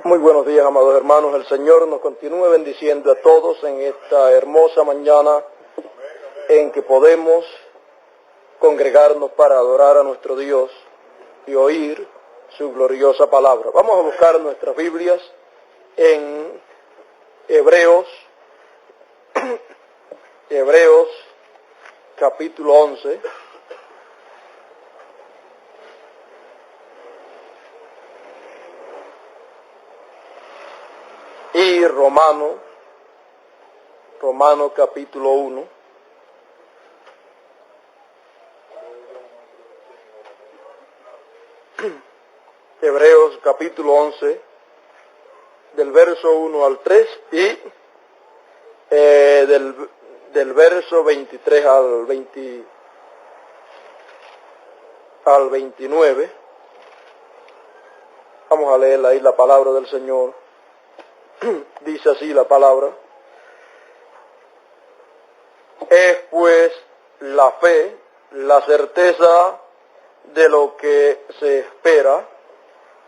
Muy buenos días, amados hermanos. El Señor nos continúe bendiciendo a todos en esta hermosa mañana en que podemos congregarnos para adorar a nuestro Dios y oír su gloriosa palabra. Vamos a buscar nuestras Biblias en Hebreos capítulo 11. Y Romano capítulo 1. Hebreos capítulo 11, del verso 1 al 3 y del verso 23 al 29. Vamos a leer ahí la palabra del Señor. Dice así la palabra: es pues la fe, la certeza de lo que se espera,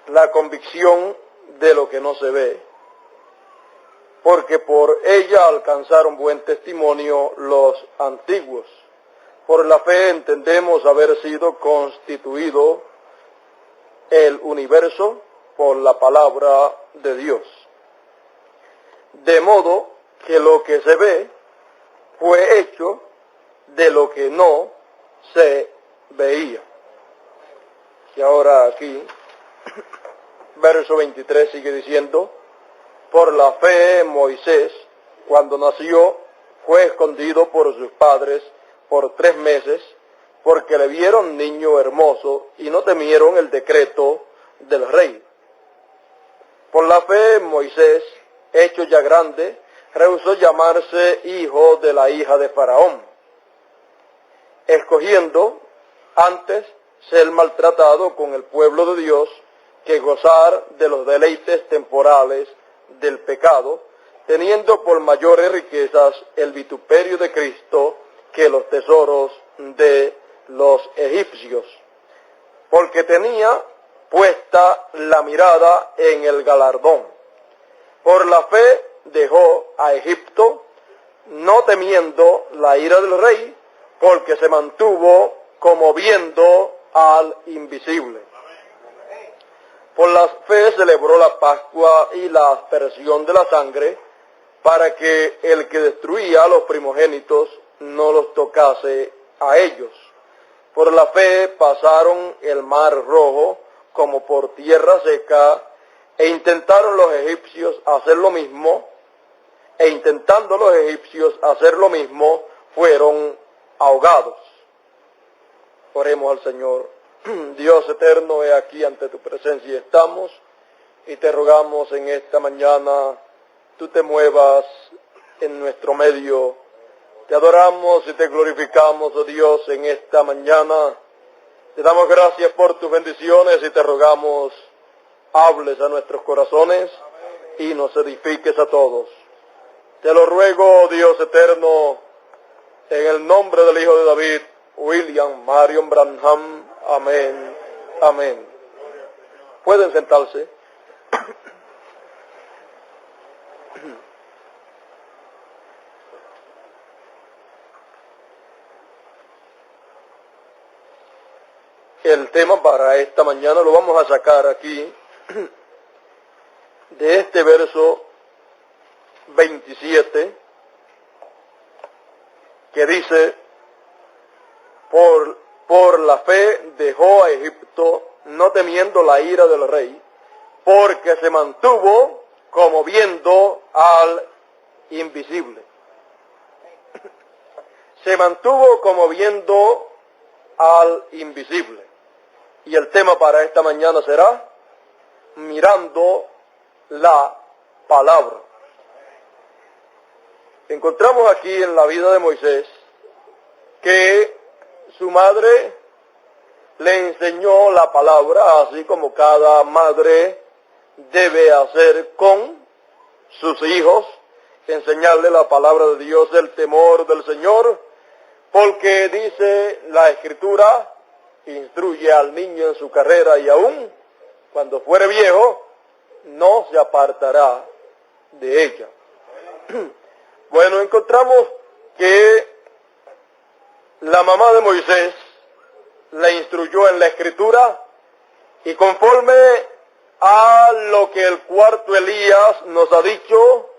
la convicción de lo que no se ve, porque por ella alcanzaron buen testimonio los antiguos. Por la fe entendemos haber sido constituido el universo por la palabra de Dios, de modo que lo que se ve fue hecho de lo que no se veía. Y ahora aquí, verso 23 sigue diciendo: por la fe Moisés, cuando nació, fue escondido por sus padres por 3 meses, porque le vieron niño hermoso y no temieron el decreto del rey. Por la fe Moisés, hecho ya grande, rehusó llamarse hijo de la hija de Faraón, escogiendo antes ser maltratado con el pueblo de Dios que gozar de los deleites temporales del pecado, teniendo por mayores riquezas el vituperio de Cristo que los tesoros de los egipcios, porque tenía puesta la mirada en el galardón. Por la fe dejó a Egipto, no temiendo la ira del rey, porque se mantuvo como viendo al invisible. Por la fe celebró la Pascua y la aspersión de la sangre, para que el que destruía a los primogénitos no los tocase a ellos. Por la fe pasaron el mar rojo como por tierra seca, e intentaron los egipcios hacer lo mismo, fueron ahogados. Oremos al Señor. Dios eterno, he aquí ante tu presencia estamos, y te rogamos en esta mañana, tú te muevas en nuestro medio. Te adoramos y te glorificamos, oh Dios, en esta mañana. Te damos gracias por tus bendiciones y te rogamos, hables a nuestros corazones y nos edifiques a todos. Te lo ruego, Dios eterno, en el nombre del Hijo de David, William Marion Branham. Amén. Amén. Pueden sentarse. El tema para esta mañana lo vamos a sacar aquí de este verso 27, que dice: por la fe dejó a Egipto, no temiendo la ira del rey, porque se mantuvo como viendo al invisible. Se mantuvo como viendo al invisible. Y el tema para esta mañana será mirando la palabra. Encontramos aquí en la vida de Moisés que su madre le enseñó la palabra, así como cada madre debe hacer con sus hijos, enseñarle la palabra de Dios, el temor del Señor, porque dice la Escritura: instruye al niño en su carrera, y aún cuando fuere viejo no se apartará de ella. Bueno, encontramos que la mamá de Moisés le instruyó en la escritura y conforme a lo que el cuarto Elías nos ha dicho,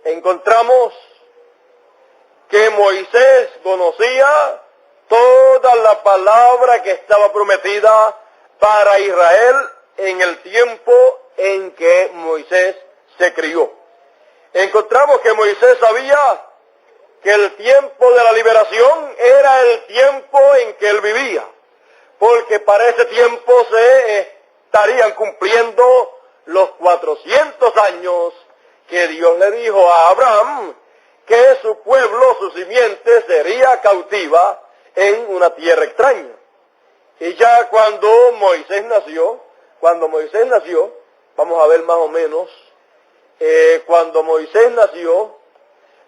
encontramos que Moisés conocía toda la palabra que estaba prometida para Israel en el tiempo en que Moisés se crió. Encontramos que Moisés sabía que el tiempo de la liberación era el tiempo en que él vivía, porque para ese tiempo se estarían cumpliendo los 400 años que Dios le dijo a Abraham que su pueblo, su simiente, sería cautiva en una tierra extraña. Y ya cuando Moisés nació, vamos a ver más o menos, cuando Moisés nació,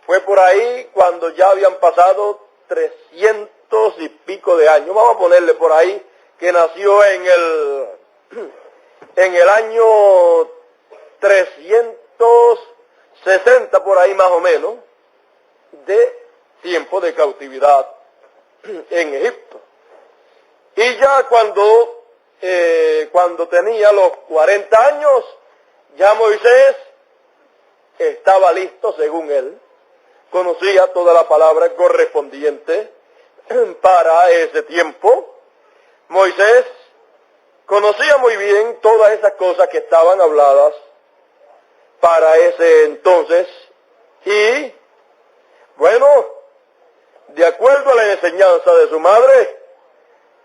fue por ahí cuando ya habían pasado 300 y pico de años. Vamos a ponerle por ahí que nació en el año 360 por ahí más o menos, de tiempo de cautividad en Egipto. Y ya cuando tenía los 40 años, ya Moisés estaba listo según él, conocía toda la palabra correspondiente para ese tiempo. Moisés conocía muy bien todas esas cosas que estaban habladas para ese entonces y, bueno, de acuerdo a la enseñanza de su madre,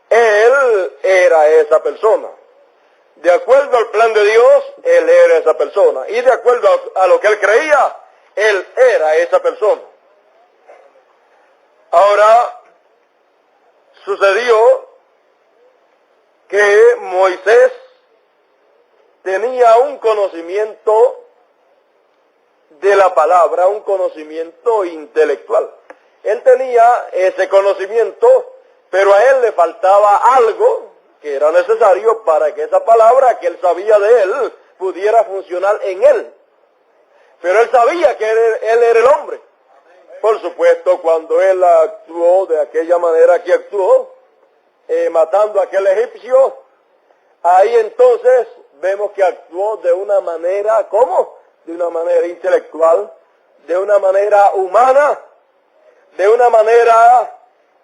él era esa persona. De acuerdo al plan de Dios, él era esa persona. Y de acuerdo a lo que él creía, él era esa persona. Ahora, sucedió que Moisés tenía un conocimiento de la palabra, un conocimiento intelectual. Él tenía ese conocimiento, pero a él le faltaba algo que era necesario para que esa palabra que él sabía de él pudiera funcionar en él. Pero él sabía que él era el hombre. Por supuesto, cuando él actuó de aquella manera que actuó, matando a aquel egipcio, ahí entonces vemos que actuó de una manera, ¿cómo? De una manera intelectual, de una manera humana, de una manera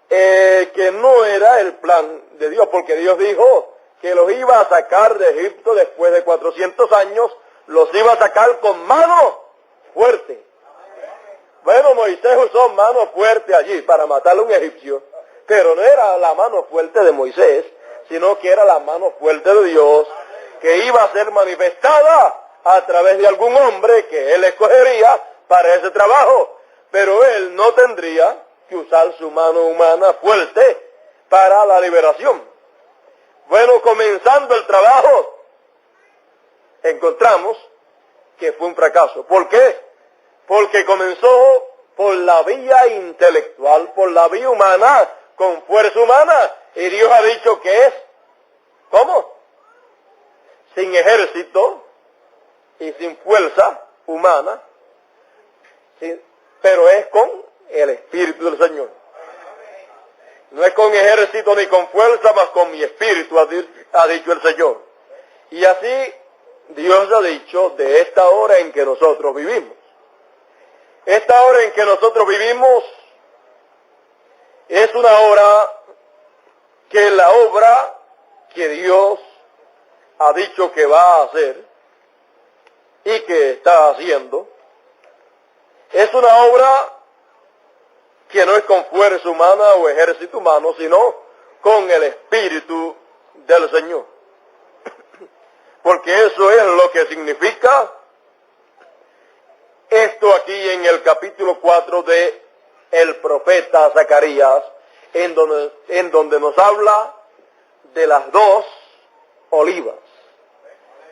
que no era el plan de Dios, porque Dios dijo que los iba a sacar de Egipto después de 400 años, los iba a sacar con mano fuerte. Bueno, Moisés usó mano fuerte allí para matar a un egipcio, pero no era la mano fuerte de Moisés, sino que era la mano fuerte de Dios, que iba a ser manifestada a través de algún hombre que él escogería para ese trabajo, pero él no tendría que usar su mano humana fuerte para la liberación. Bueno, comenzando el trabajo, encontramos que fue un fracaso. ¿Por qué? Porque comenzó por la vía intelectual, por la vía humana, con fuerza humana, y Dios ha dicho que es, ¿cómo? Sin ejército y sin fuerza humana, pero es con el Espíritu del Señor. No es con ejército ni con fuerza, mas con mi Espíritu, ha dicho el Señor. Y así Dios ha dicho de esta hora en que nosotros vivimos. Esta hora en que nosotros vivimos es una hora que la obra que Dios ha dicho que va a hacer y que está haciendo, es una obra que no es con fuerza humana o ejército humano, sino con el Espíritu del Señor. Porque eso es lo que significa esto aquí en el capítulo 4 de el profeta Zacarías, en donde nos habla de las dos olivas.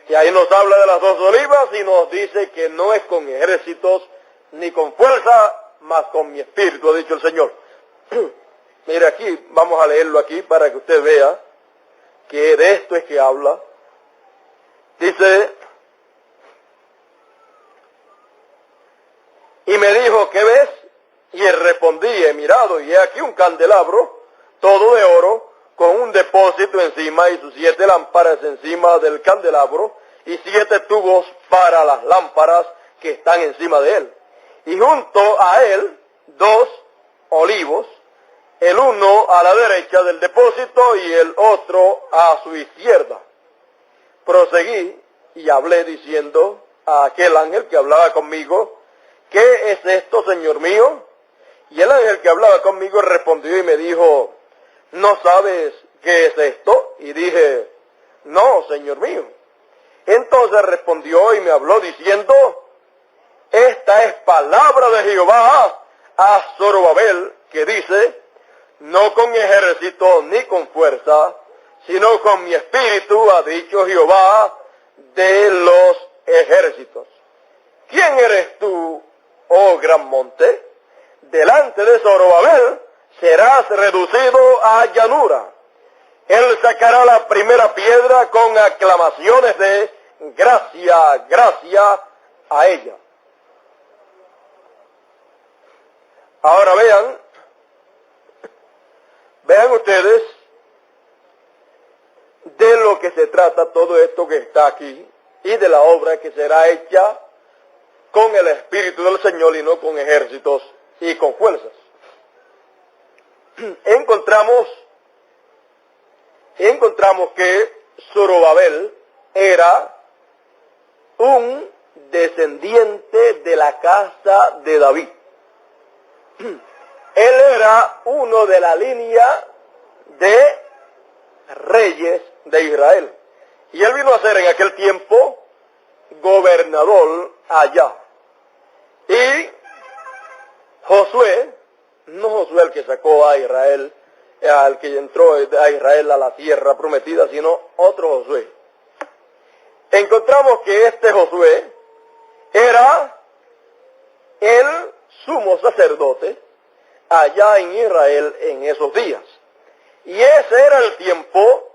Y ahí nos habla de las dos olivas y nos dice que no es con ejércitos ni con fuerza, mas con mi espíritu, ha dicho el Señor. Mire aquí, vamos a leerlo aquí para que usted vea que de esto es que habla. Dice Y me dijo, ¿qué ves? Y él respondí, he mirado, y he aquí un candelabro, todo de oro, con un depósito encima y sus 7 lámparas encima del candelabro, y 7 tubos para las lámparas que están encima de él. Y junto a él 2 olivos, el uno a la derecha del depósito y el otro a su izquierda. Proseguí y hablé diciendo a aquel ángel que hablaba conmigo, ¿qué es esto, Señor mío? Y el ángel que hablaba conmigo respondió y me dijo, ¿no sabes qué es esto? Y dije, no, Señor mío. Entonces respondió y me habló diciendo, esta es palabra de Jehová a Zorobabel, que dice, no con ejército ni con fuerza, sino con mi espíritu, ha dicho Jehová de los ejércitos. ¿Quién eres tú, oh gran monte? Delante de Zorobabel serás reducido a llanura. Él sacará la primera piedra con aclamaciones de gracia, gracia a ella. Ahora vean ustedes de lo que se trata todo esto que está aquí y de la obra que será hecha con el Espíritu del Señor y no con ejércitos y con fuerzas. Encontramos que Zorobabel era un descendiente de la casa de David. Él era uno de la línea de reyes de Israel. Y él vino a ser en aquel tiempo gobernador allá. Y Josué, no Josué el que sacó a Israel, al que entró a Israel a la tierra prometida, sino otro Josué. Encontramos que este Josué era el sumo sacerdote allá en Israel en esos días. Y ese era el tiempo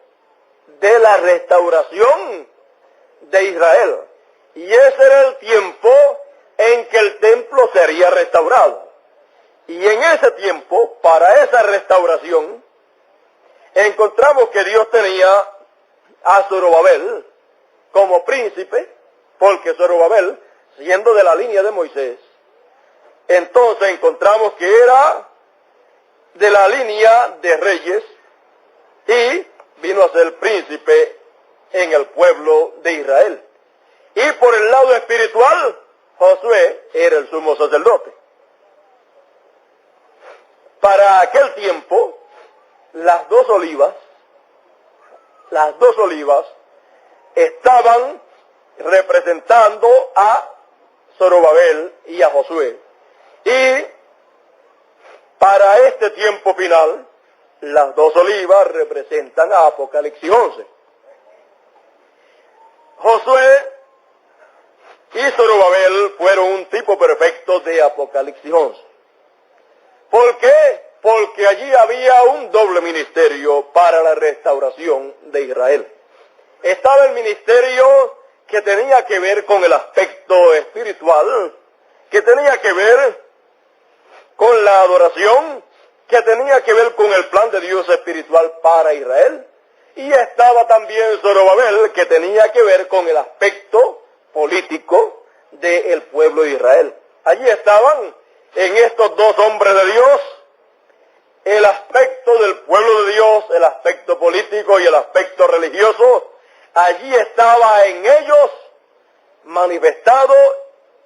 de la restauración de Israel. Y ese era el tiempo en que el templo sería restaurado. Y en ese tiempo, para esa restauración, encontramos que Dios tenía a Zorobabel como príncipe, porque Zorobabel, siendo de la línea de Moisés, entonces encontramos que era de la línea de reyes y vino a ser príncipe en el pueblo de Israel. Y por el lado espiritual, Josué era el sumo sacerdote. Para aquel tiempo, las dos olivas estaban representando a Zorobabel y a Josué. Y para este tiempo final, las dos olivas representan a Apocalipsis 11. Josué y Zorobabel fueron un tipo perfecto de Apocalipsis 11. ¿Por qué? Porque allí había un doble ministerio para la restauración de Israel. Estaba el ministerio que tenía que ver con el aspecto espiritual, que tenía que ver con la adoración, que tenía que ver con el plan de Dios espiritual para Israel. Y estaba también Zorobabel, que tenía que ver con el aspecto político del pueblo de Israel. Allí estaban, en estos dos hombres de Dios, el aspecto del pueblo de Dios, el aspecto político y el aspecto religioso. Allí estaba en ellos manifestado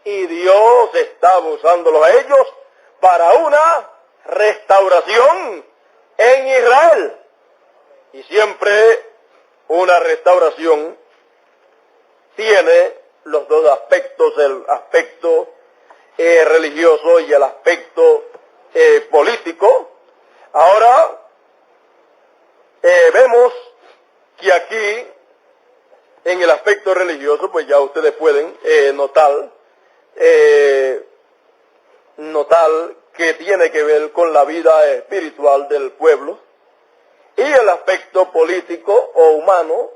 y Dios estaba usándolos a ellos para una restauración en Israel. Y siempre una restauración tiene los dos aspectos, el aspecto religioso y el aspecto político. Ahora vemos que aquí en el aspecto religioso, pues ya ustedes pueden notar que tiene que ver con la vida espiritual del pueblo, y el aspecto político o humano,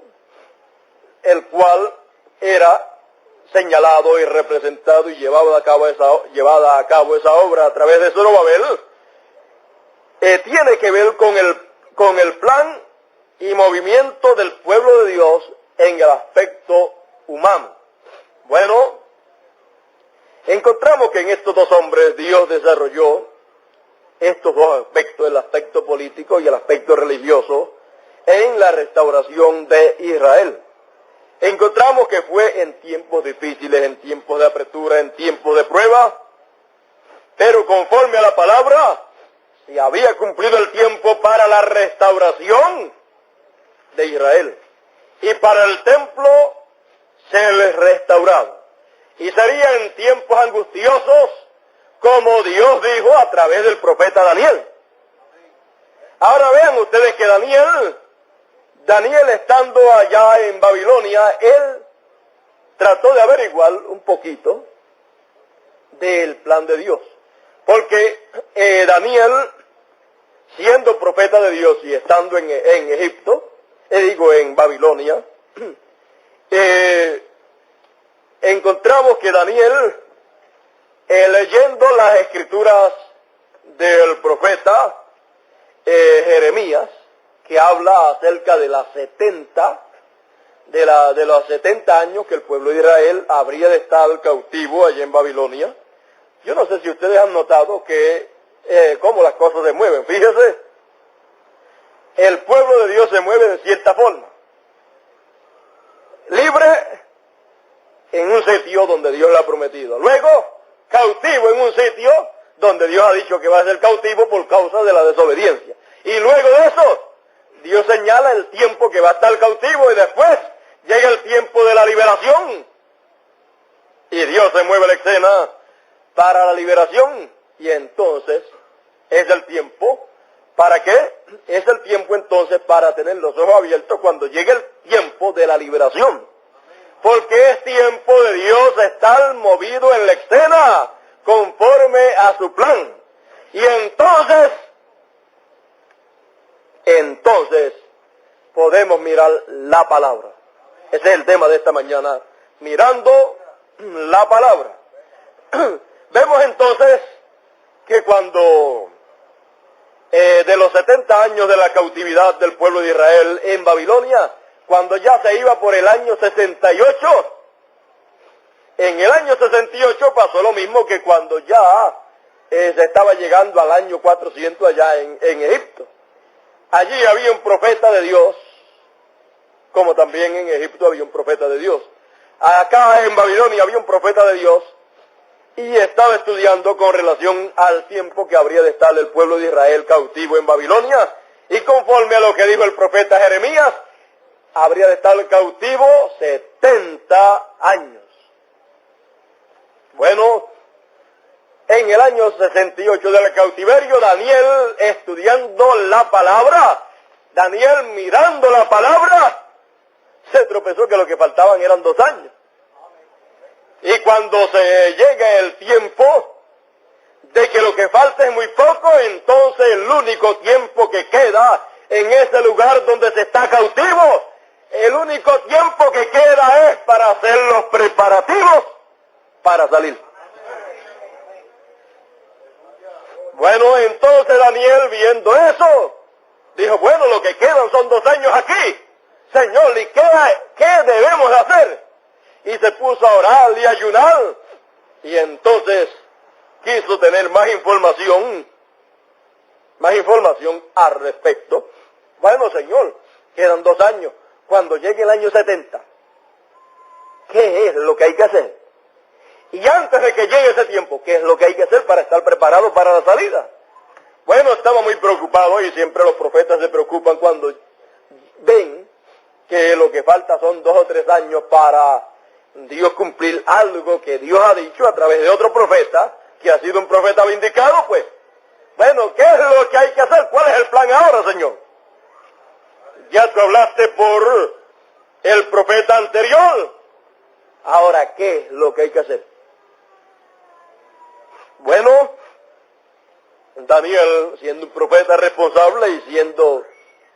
el cual era señalado y representado y llevada a cabo esa obra a través de Zorobabel, tiene que ver con el plan y movimiento del pueblo de Dios en el aspecto humano. Bueno, encontramos que en estos dos hombres Dios desarrolló estos dos aspectos, el aspecto político y el aspecto religioso, en la restauración de Israel. Encontramos que fue en tiempos difíciles, en tiempos de apertura, en tiempos de prueba, pero conforme a la palabra, se había cumplido el tiempo para la restauración de Israel. Y para el templo se les restauraba. Y sería en tiempos angustiosos, como Dios dijo a través del profeta Daniel. Ahora vean ustedes que Daniel estando allá en Babilonia, él trató de averiguar un poquito del plan de Dios. Porque Daniel, siendo profeta de Dios y estando en Egipto, en Babilonia, encontramos que Daniel, leyendo las escrituras del profeta Jeremías, que habla acerca de los 70 años que el pueblo de Israel habría de estar cautivo allá en Babilonia. Yo no sé si ustedes han notado que cómo las cosas se mueven. Fíjese, el pueblo de Dios se mueve de cierta forma. Libre en un sitio donde Dios le ha prometido. Luego, cautivo en un sitio donde Dios ha dicho que va a ser cautivo por causa de la desobediencia. Y luego de eso, Dios señala el tiempo que va a estar cautivo y después llega el tiempo de la liberación. Y Dios se mueve la escena para la liberación. Y entonces es el tiempo, ¿para qué? Es el tiempo entonces para tener los ojos abiertos cuando llegue el tiempo de la liberación. Porque es tiempo de Dios estar movido en la escena conforme a su plan. Y entonces podemos mirar la palabra. Ese es el tema de esta mañana, mirando la palabra. Vemos entonces que cuando de los 70 años de la cautividad del pueblo de Israel en Babilonia, cuando ya se iba por el año 68, en el año 68 pasó lo mismo que cuando ya se estaba llegando al año 400 allá en Egipto. Allí había un profeta de Dios, como también en Egipto había un profeta de Dios. Acá en Babilonia había un profeta de Dios y estaba estudiando con relación al tiempo que habría de estar el pueblo de Israel cautivo en Babilonia. Y conforme a lo que dijo el profeta Jeremías, habría de estar cautivo 70 años. Bueno, en el año 68 del cautiverio, Daniel estudiando la palabra, Daniel mirando la palabra, se tropezó que lo que faltaban eran 2 años. Y cuando se llegue el tiempo de que lo que falta es muy poco, entonces el único tiempo que queda en ese lugar donde se está cautivo, el único tiempo que queda es para hacer los preparativos para salir. Bueno, entonces Daniel, viendo eso, dijo, bueno, lo que quedan son 2 años aquí. Señor, ¿y qué debemos de hacer? Y se puso a orar y a ayunar. Y entonces quiso tener más información al respecto. Bueno, Señor, quedan 2 años. Cuando llegue el año 70, ¿qué es lo que hay que hacer? Y antes de que llegue ese tiempo, ¿qué es lo que hay que hacer para estar preparado para la salida? Bueno, estaba muy preocupado y siempre los profetas se preocupan cuando ven que lo que falta son 2 o 3 años para Dios cumplir algo que Dios ha dicho a través de otro profeta, que ha sido un profeta vindicado, pues. Bueno, ¿qué es lo que hay que hacer? ¿Cuál es el plan ahora, Señor? Ya tú hablaste por el profeta anterior. Ahora, ¿qué es lo que hay que hacer? Bueno, Daniel, siendo un profeta responsable y siendo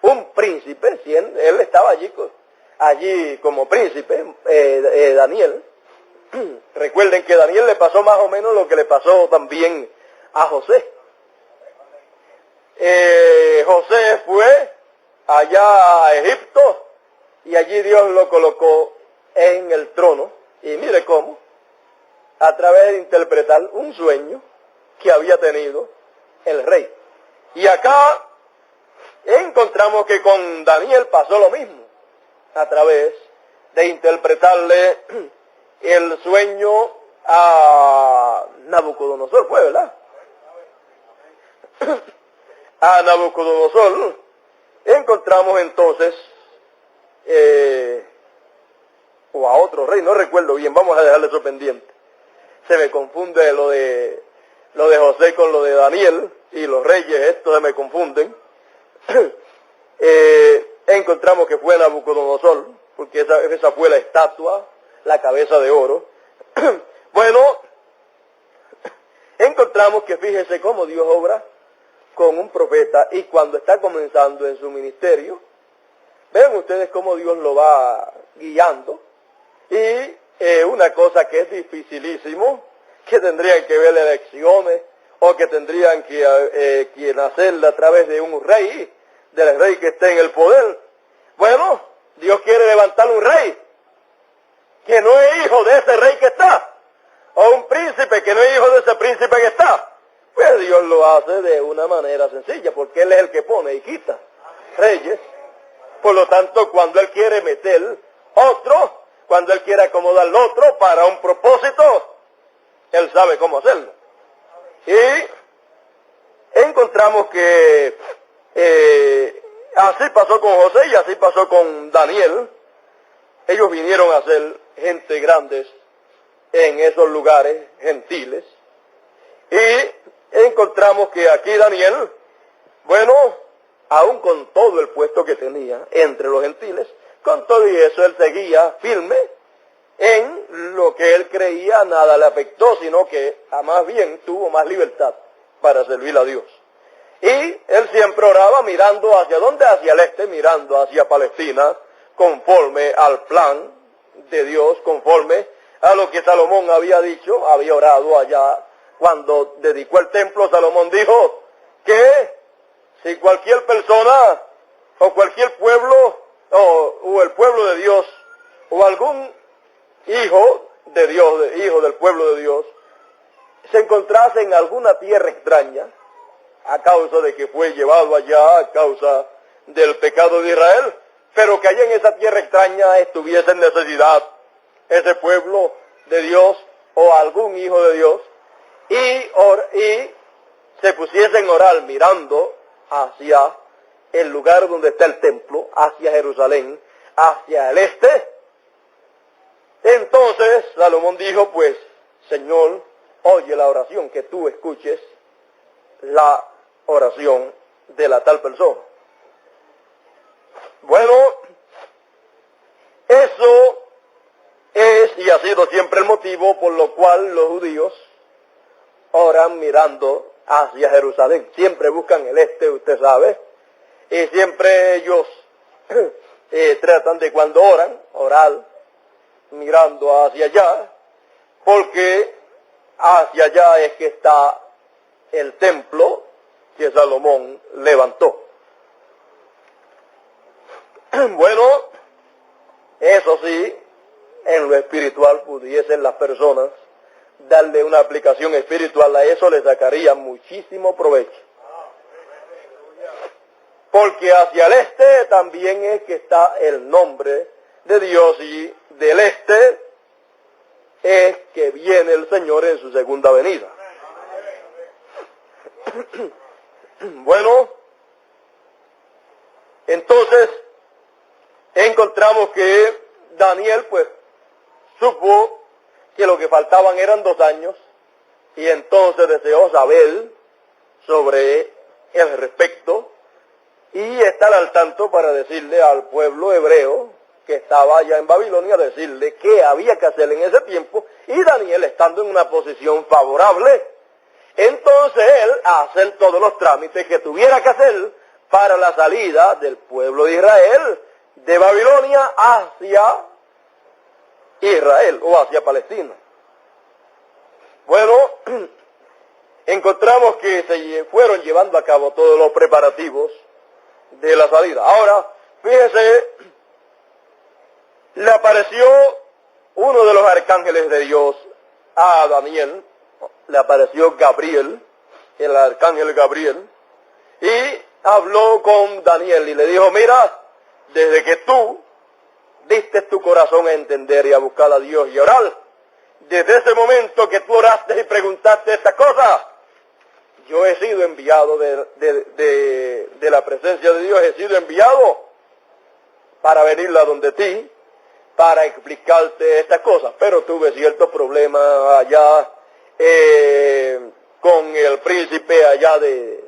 un príncipe, él estaba allí como príncipe, Daniel, Recuerden que a Daniel le pasó más o menos lo que le pasó también a José. José fue allá a Egipto y allí Dios lo colocó en el trono. Y mire cómo, a través de interpretar un sueño que había tenido el rey. Y acá encontramos que con Daniel pasó lo mismo, a través de interpretarle el sueño a Nabucodonosor, fue, ¿verdad? A Nabucodonosor, encontramos entonces, o a otro rey, no recuerdo bien, vamos a dejarle eso pendiente. Se me confunde lo de José con lo de Daniel, y los reyes, estos se me confunden. Encontramos que fue Nabucodonosor, porque esa fue la estatua, la cabeza de oro. Bueno, encontramos que fíjese cómo Dios obra con un profeta y cuando está comenzando en su ministerio, ven ustedes cómo Dios lo va guiando. Y una cosa que es dificilísimo, que tendrían que ver elecciones o que tendrían que hacerla a través de un rey, del rey que esté en el poder. Bueno, Dios quiere levantar un rey que no es hijo de ese rey que está, o un príncipe que no es hijo de ese príncipe que está. Pues Dios lo hace de una manera sencilla, porque Él es el que pone y quita reyes. Por lo tanto, cuando Él quiere meter otro, cuando Él quiere acomodar al otro para un propósito, Él sabe cómo hacerlo. Y encontramos que así pasó con José y así pasó con Daniel. Ellos vinieron a ser gente grandes en esos lugares gentiles. Y encontramos que aquí Daniel, bueno, aún con todo el puesto que tenía entre los gentiles, con todo y eso él seguía firme en lo que él creía, nada le afectó, sino que más bien tuvo más libertad para servir a Dios. Y él siempre oraba mirando hacia dónde, hacia el este, mirando hacia Palestina, conforme al plan de Dios, conforme a lo que Salomón había dicho, había orado allá. Cuando dedicó el templo, Salomón dijo que si cualquier persona o cualquier pueblo o el pueblo de Dios o algún hijo de Dios, hijo del pueblo de Dios, se encontrase en alguna tierra extraña, a causa de que fue llevado allá, a causa del pecado de Israel, pero que allá en esa tierra extraña estuviese en necesidad ese pueblo de Dios o algún hijo de Dios, y se pusiesen a orar mirando hacia el lugar donde está el templo, hacia Jerusalén, hacia el este. Entonces Salomón dijo, pues, Señor, oye la oración, que tú escuches la oración de la tal persona. Bueno, eso es y ha sido siempre el motivo por lo cual los judíos oran mirando hacia Jerusalén. Siempre buscan el este, usted sabe, y siempre ellos tratan de cuando orar mirando hacia allá, porque hacia allá es que está el templo que Salomón levantó. Bueno, eso sí, en lo espiritual pudiesen las personas darle una aplicación espiritual a eso, le sacaría muchísimo provecho. Porque hacia el este también es que está el nombre de Dios y del este es que viene el Señor en su segunda venida. Bueno, entonces encontramos que Daniel pues supo que lo que faltaban eran 2 años y entonces deseó saber sobre el respecto y estar al tanto para decirle al pueblo hebreo que estaba allá en Babilonia, decirle qué había que hacer en ese tiempo, y Daniel estando en una posición favorable, entonces él hacer todos los trámites que tuviera que hacer para la salida del pueblo de Israel de Babilonia hacia Israel o hacia Palestina. Bueno, encontramos que se fueron llevando a cabo todos los preparativos de la salida. Ahora, fíjese, le apareció uno de los arcángeles de Dios a Daniel, le apareció Gabriel, el arcángel Gabriel, y habló con Daniel y le dijo, mira, desde que tú diste tu corazón a entender y a buscar a Dios y a orar, desde ese momento que tú oraste y preguntaste estas cosas, yo he sido enviado de la presencia de Dios, he sido enviado para venir a donde ti, para explicarte estas cosas, pero tuve ciertos problemas allá con el príncipe allá de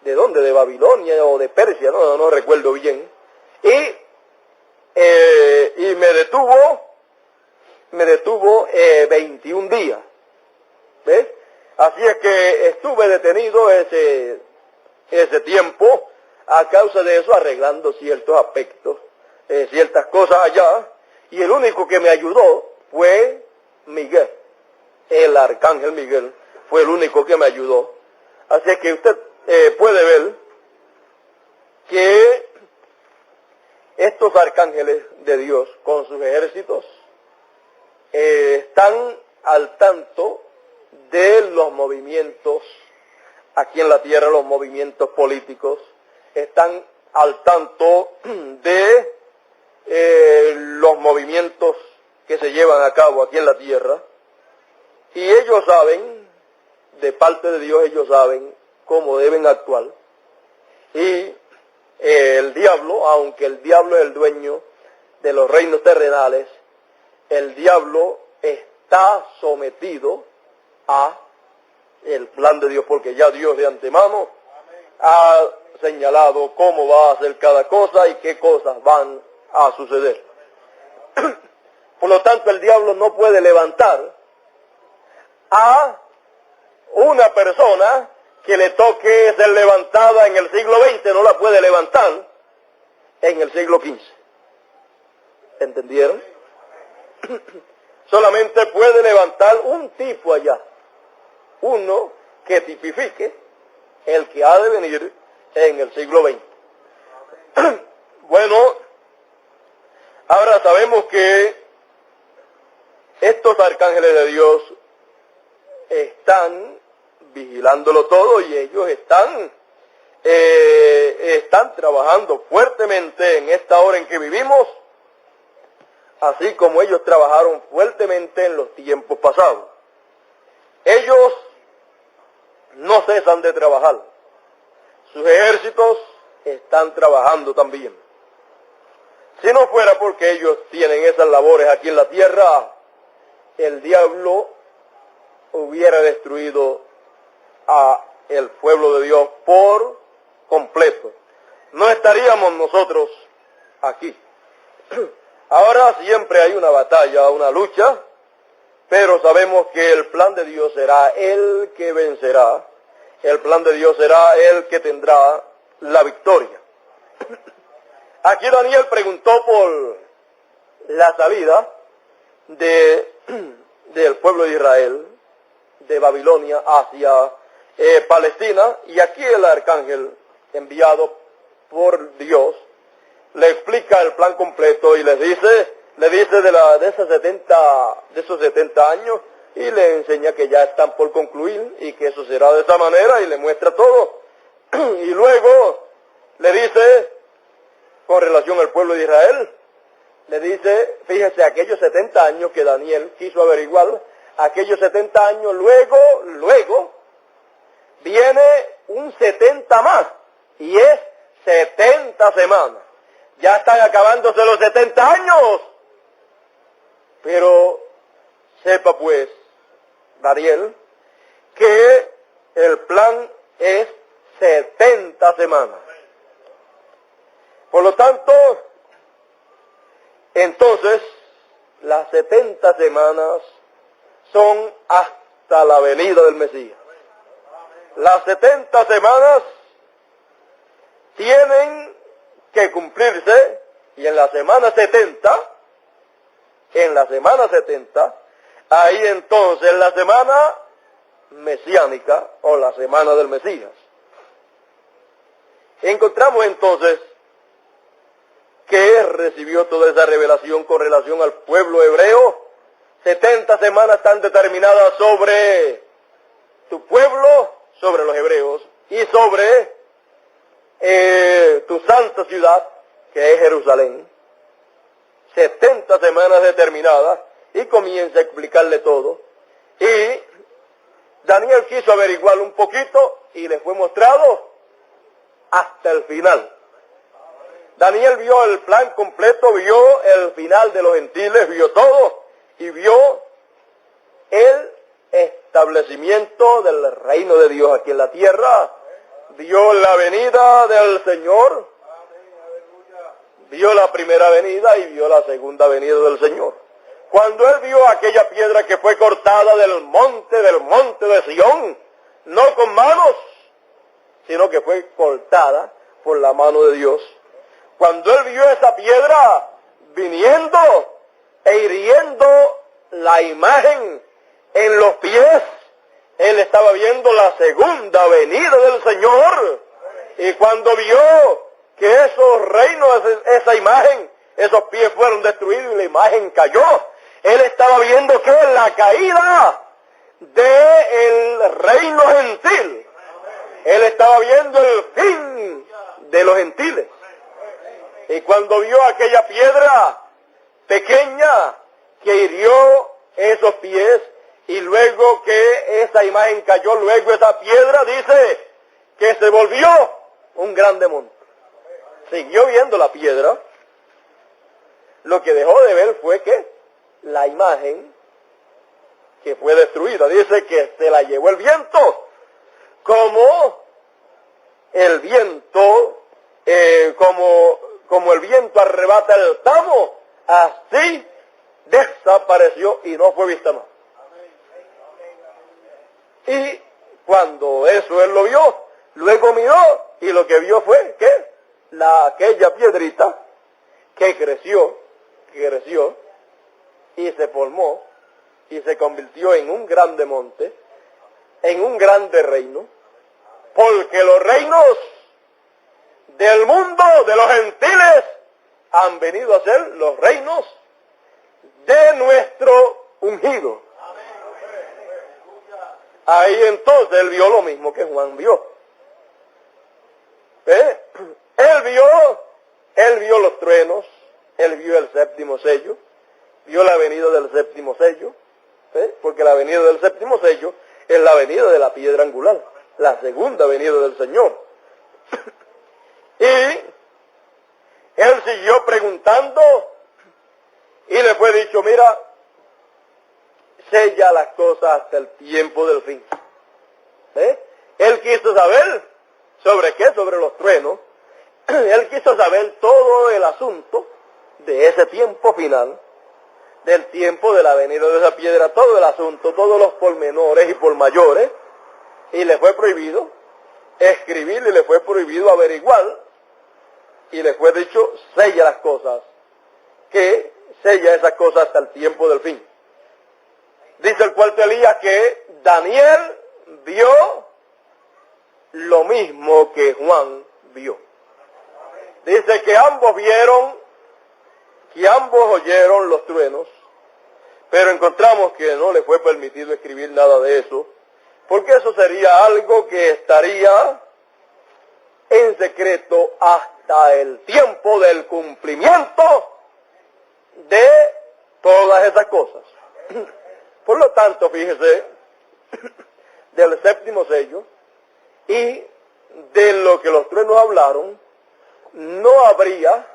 dónde, de Babilonia o de Persia, no recuerdo bien, y me detuvo 21 días, ¿ves? Así es que estuve detenido ese tiempo, a causa de eso arreglando ciertos aspectos, ciertas cosas allá, y el único que me ayudó fue Miguel, el arcángel Miguel, fue el único que me ayudó. Así es que usted puede ver que estos arcángeles de Dios con sus ejércitos están al tanto de los movimientos aquí en la tierra, los movimientos políticos, están al tanto de los movimientos que se llevan a cabo aquí en la tierra, y ellos saben, de parte de Dios ellos saben cómo deben actuar, y el diablo, aunque el diablo es el dueño de los reinos terrenales, el diablo está sometido a el plan de Dios, porque ya Dios de antemano ha señalado cómo va a hacer cada cosa y qué cosas van a suceder. Por lo tanto, el diablo no puede levantar a una persona que le toque ser levantada en el siglo XX, no la puede levantar en el siglo XV. ¿Entendieron? Solamente puede levantar un tipo allá, uno que tipifique el que ha de venir en el siglo XX. Bueno, ahora sabemos que estos arcángeles de Dios están vigilándolo todo y ellos están trabajando fuertemente en esta hora en que vivimos, así como ellos trabajaron fuertemente en los tiempos pasados. Ellos no cesan de trabajar. Sus ejércitos están trabajando también. Si no fuera porque ellos tienen esas labores aquí en la tierra, el diablo hubiera destruido a el pueblo de Dios por completo. No estaríamos nosotros aquí. Ahora siempre hay una batalla, una lucha, pero sabemos que el plan de Dios será el que vencerá. El plan de Dios será el que tendrá la victoria. Aquí Daniel preguntó por la salida del pueblo de Israel, de Babilonia hacia Palestina, y aquí el arcángel enviado por Dios le explica el plan completo y le dice de esos 70 años, y le enseña que ya están por concluir y que eso será de esa manera, y le muestra todo. Y luego le dice, con relación al pueblo de Israel, le dice, fíjese, aquellos 70 años que Daniel quiso averiguar, aquellos 70 años, luego viene un 70 más, y es 70 semanas. Ya están acabándose los 70 años. Pero sepa pues, Daniel, que el plan es 70 semanas. Por lo tanto, entonces, las 70 semanas son hasta la venida del Mesías. Las 70 semanas tienen que cumplirse, y en la semana 70 en la semana 70, ahí entonces la semana mesiánica o la semana del Mesías. Encontramos entonces que recibió toda esa revelación con relación al pueblo hebreo. 70 semanas están determinadas sobre tu pueblo, sobre los hebreos, y sobre tu santa ciudad, que es Jerusalén. 70 semanas determinadas, y comienza a explicarle todo. Y Daniel quiso averiguar un poquito, y le fue mostrado hasta el final. Daniel vio el plan completo, vio el final de los gentiles, vio todo, y vio el establecimiento del reino de Dios aquí en la tierra, vio la venida del Señor, vio la primera venida y vio la segunda venida del Señor. Cuando él vio aquella piedra que fue cortada del monte de Sión, no con manos, sino que fue cortada por la mano de Dios. Cuando él vio esa piedra viniendo e hiriendo la imagen en los pies, él estaba viendo la segunda venida del Señor. Y cuando vio que esos reinos, esa imagen, esos pies fueron destruidos y la imagen cayó, él estaba viendo que la caída del reino gentil, él estaba viendo el fin de los gentiles. Y cuando vio aquella piedra pequeña que hirió esos pies, y luego que esa imagen cayó, luego esa piedra dice que se volvió un grande monte. Siguió viendo la piedra, lo que dejó de ver fue que la imagen que fue destruida, dice que se la llevó el viento, como el viento, como el viento arrebata el tamo, así desapareció y no fue vista más. Y cuando eso él lo vio, luego miró y lo que vio fue que aquella piedrita que creció y se formó y se convirtió en un grande monte, en un grande reino, porque los reinos del mundo, de los gentiles, han venido a ser los reinos de nuestro ungido. Ahí entonces él vio lo mismo que Juan vio. Él vio los truenos, él vio el séptimo sello, vio la venida del séptimo sello, porque la venida del séptimo sello es la venida de la piedra angular, la segunda venida del Señor. Y él siguió preguntando y le fue dicho, mira, sella las cosas hasta el tiempo del fin. Él quiso saber sobre qué, sobre los truenos. Él quiso saber todo el asunto de ese tiempo final, del tiempo de la venida de esa piedra, todo el asunto, todos los pormenores y por mayores, y le fue prohibido escribir y le fue prohibido averiguar, y le fue dicho, sella las cosas, que sella esas cosas hasta el tiempo del fin. Dice el cuarto Elías que Daniel vio lo mismo que Juan vio. Dice que ambos oyeron los truenos, pero encontramos que no le fue permitido escribir nada de eso, porque eso sería algo que estaría en secreto hasta el tiempo del cumplimiento de todas esas cosas. Por lo tanto, fíjese, del séptimo sello y de lo que los truenos hablaron, no habría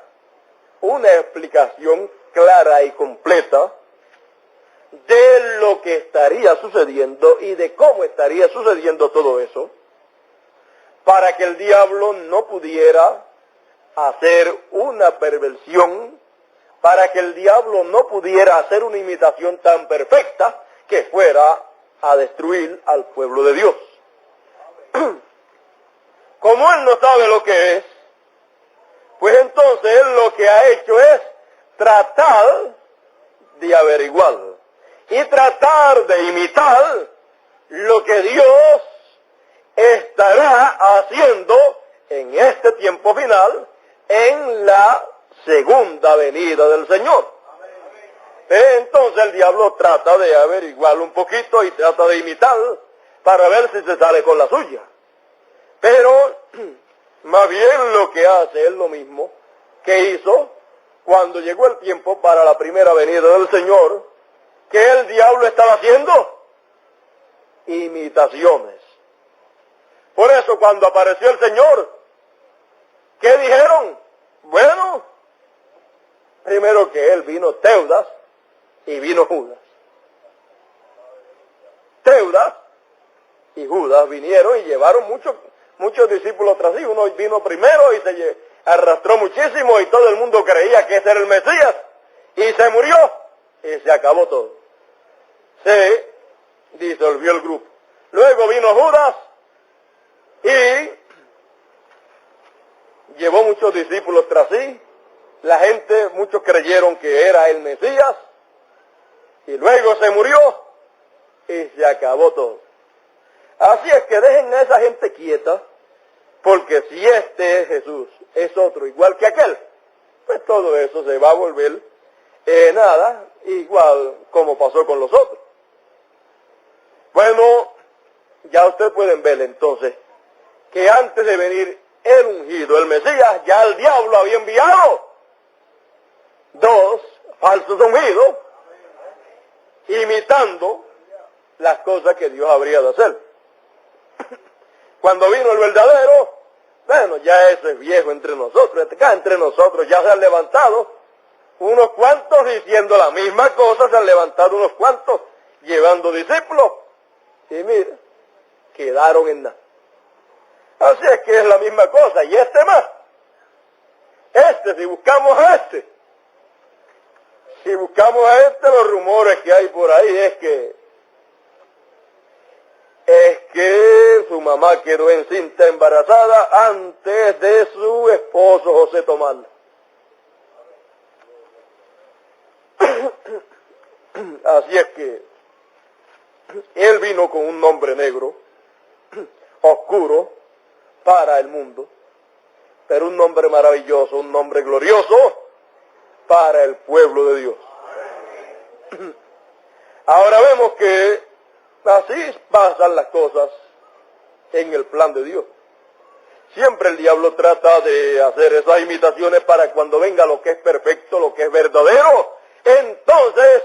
una explicación clara y completa de lo que estaría sucediendo y de cómo estaría sucediendo todo eso, para que el diablo no pudiera hacer una perversión, para que el diablo no pudiera hacer una imitación tan perfecta que fuera a destruir al pueblo de Dios. Como él no sabe lo que es, pues entonces él lo que ha hecho es tratar de averiguar y tratar de imitar lo que Dios estará haciendo en este tiempo final, en la segunda venida del Señor. Entonces el diablo trata de averiguar un poquito y trata de imitar para ver si se sale con la suya. Pero más bien lo que hace es lo mismo que hizo cuando llegó el tiempo para la primera venida del Señor, que el diablo estaba haciendo imitaciones. Por eso cuando apareció el Señor, ¿qué dijeron? Bueno, primero que él vino Teudas y vino Judas. Teudas y Judas vinieron y llevaron muchos discípulos tras sí. Uno vino primero y se arrastró muchísimo y todo el mundo creía que ese era el Mesías y se murió y se acabó todo. Se disolvió el grupo. Luego vino Judas y llevó muchos discípulos tras sí. La gente, muchos creyeron que era el Mesías y luego se murió y se acabó todo. Así es que dejen a esa gente quieta, porque si este es Jesús, es otro igual que aquel, pues todo eso se va a volver nada, igual como pasó con los otros. Bueno, ya ustedes pueden ver entonces que antes de venir el ungido, el Mesías, ya el diablo había enviado 2 falsos ungidos, imitando las cosas que Dios habría de hacer. Cuando vino el verdadero, bueno, ya ese es viejo entre nosotros, acá entre nosotros ya se han levantado unos cuantos diciendo la misma cosa, se han levantado unos cuantos llevando discípulos, y mira, quedaron en nada. Así es que es la misma cosa, y este más. Si buscamos a si buscamos a los rumores que hay por ahí es que su mamá quedó encinta embarazada antes de su esposo José tomarla. Así es que él vino con un nombre negro, oscuro, para el mundo, pero un nombre maravilloso, un nombre glorioso para el pueblo de Dios. Ahora vemos que así pasan las cosas en el plan de Dios. Siempre el diablo trata de hacer esas imitaciones para cuando venga lo que es perfecto, lo que es verdadero, entonces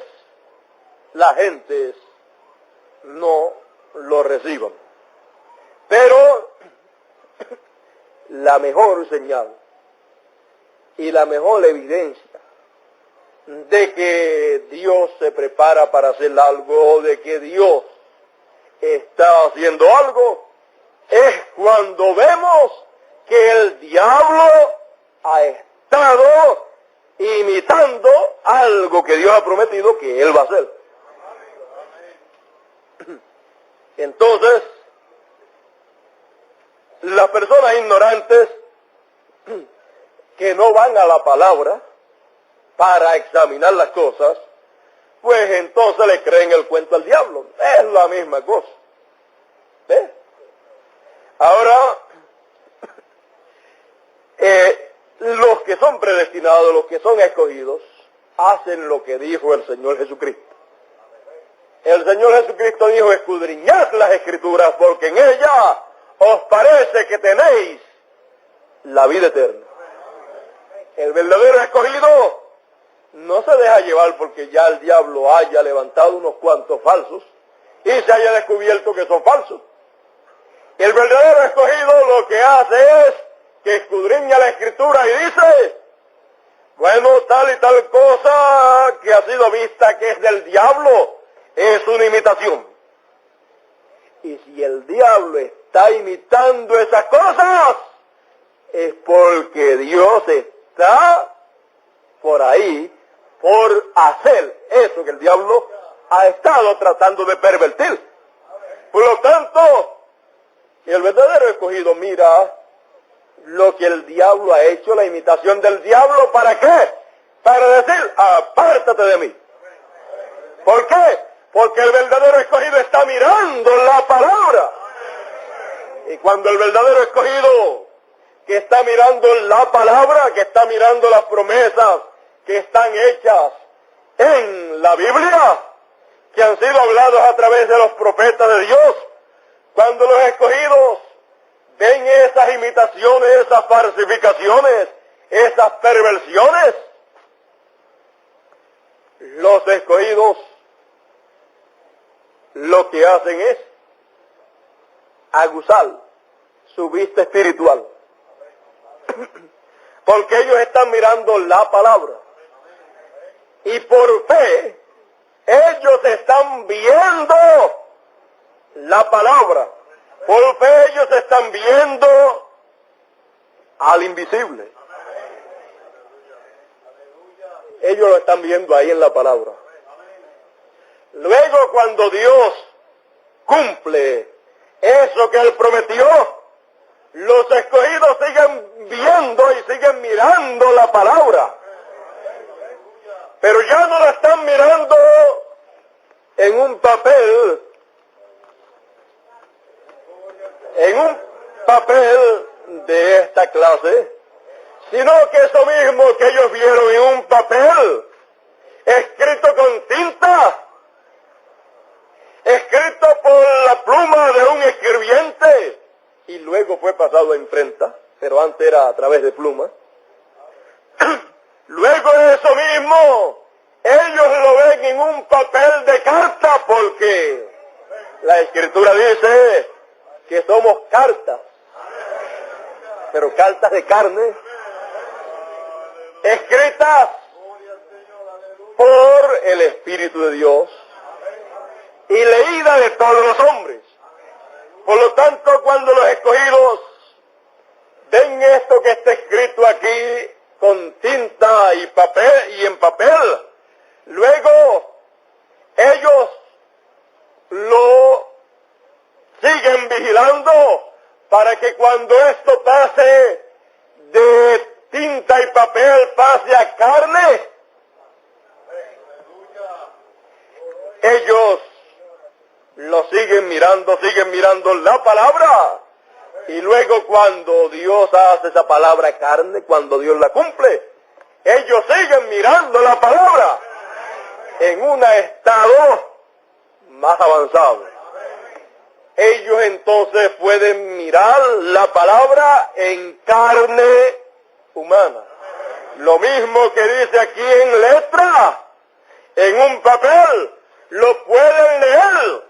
la gente no lo reciban. Pero la mejor señal y la mejor evidencia de que Dios se prepara para hacer algo, de que Dios está haciendo algo, es cuando vemos que el diablo ha estado imitando algo que Dios ha prometido que Él va a hacer. Entonces, las personas ignorantes que no van a la palabra para examinar las cosas, pues entonces le creen el cuento al diablo. Es la misma cosa. ¿Ves? Ahora, los que son predestinados, los que son escogidos, hacen lo que dijo el Señor Jesucristo. El Señor Jesucristo dijo: escudriñad las Escrituras, porque en ellas os parece que tenéis la vida eterna. El verdadero escogido no se deja llevar porque ya el diablo haya levantado unos cuantos falsos y se haya descubierto que son falsos. El verdadero escogido lo que hace es que escudriña la Escritura y dice: bueno, tal y tal cosa que ha sido vista que es del diablo es una imitación. Y si el diablo está imitando esas cosas, es porque Dios está por ahí, por hacer eso que el diablo ha estado tratando de pervertir. Por lo tanto, el verdadero escogido mira lo que el diablo ha hecho, la imitación del diablo, ¿para qué? Para decir: apártate de mí. ¿Por qué? Porque el verdadero escogido está mirando la palabra. Y cuando el verdadero escogido que está mirando la palabra, que está mirando las promesas que están hechas en la Biblia, que han sido hablados a través de los profetas de Dios, cuando los escogidos ven esas imitaciones, esas falsificaciones, esas perversiones, los escogidos lo que hacen es aguzar su vista espiritual. Porque ellos están mirando la palabra. Y por fe, ellos están viendo la palabra. Por fe ellos están viendo al invisible. Ellos lo están viendo ahí en la palabra. Luego cuando Dios cumple eso que Él prometió, los escogidos siguen viendo y siguen mirando la palabra. Pero ya no la están mirando en un papel, de esta clase, sino que eso mismo que ellos vieron en un papel, escrito con tinta, escrito por la pluma de un escribiente, y luego fue pasado a imprenta, pero antes era a través de pluma. Luego de eso mismo, ellos lo ven en un papel de carta, porque la Escritura dice que somos cartas, pero cartas de carne, escritas por el Espíritu de Dios y leídas de todos los hombres. Por lo tanto, cuando los escogidos ven esto que está escrito aquí con tinta y papel y en papel, luego ellos lo siguen vigilando para que cuando esto pase de tinta y papel pase a carne, ellos lo siguen mirando la palabra, y luego cuando Dios hace esa palabra carne, cuando Dios la cumple, ellos siguen mirando la palabra en un estado más avanzado. Ellos entonces pueden mirar la palabra en carne humana. Lo mismo que dice aquí en letra, en un papel, lo pueden leer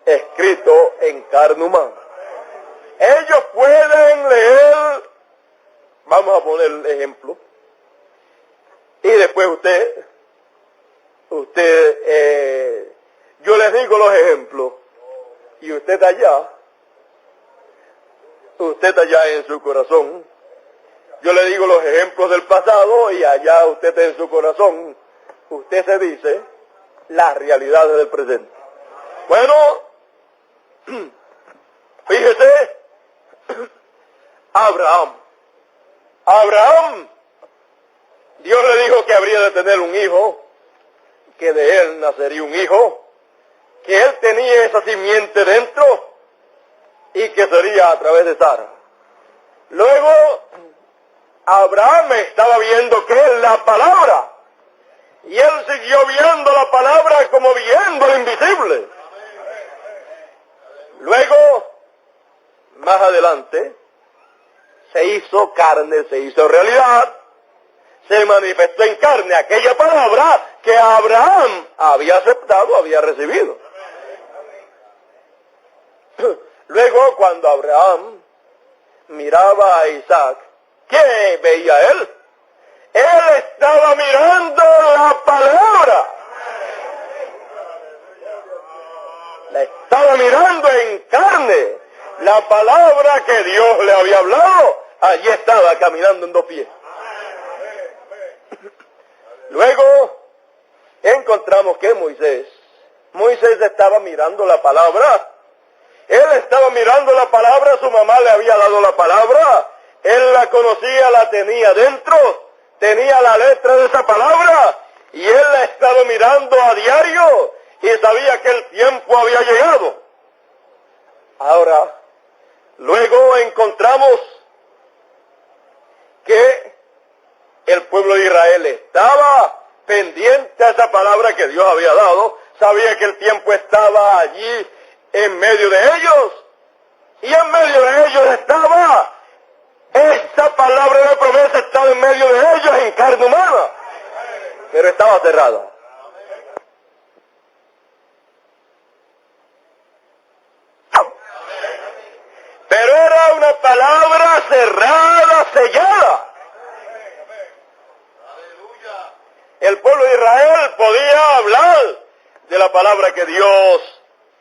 escrito en carne humana. Ellos pueden leer, vamos a poner el ejemplo, y después yo les digo los ejemplos, y usted allá en su corazón, yo le digo los ejemplos del pasado, y allá usted en su corazón, usted se dice las realidades del presente. Bueno, fíjese, Abraham, Dios le dijo que habría de tener un hijo, que de él nacería un hijo, que él tenía esa simiente dentro y que sería a través de Sara. Luego, Abraham estaba viendo que es la palabra, y él siguió viendo la palabra como viendo lo invisible. Luego, más adelante, se hizo carne, se hizo realidad, se manifestó en carne aquella palabra que Abraham había aceptado, había recibido. Luego, cuando Abraham miraba a Isaac, ¿qué veía él? Él estaba mirando la palabra. La estaba mirando en carne. La palabra que Dios le había hablado, allí estaba caminando en dos pies. Luego encontramos que Moisés estaba mirando la palabra. Él estaba mirando la palabra, su mamá le había dado la palabra, él la conocía, la tenía dentro, tenía la letra de esa palabra, Y él la estaba mirando a diario y sabía que el tiempo había llegado. Ahora, luego encontramos que el pueblo de Israel estaba pendiente a esa palabra que Dios había dado, sabía que el tiempo estaba allí en medio de ellos, y en medio de ellos estaba, esa palabra de promesa estaba en medio de ellos en carne humana, pero estaba cerrada. Pero era una palabra cerrada, sellada. El pueblo de Israel podía hablar de la palabra que Dios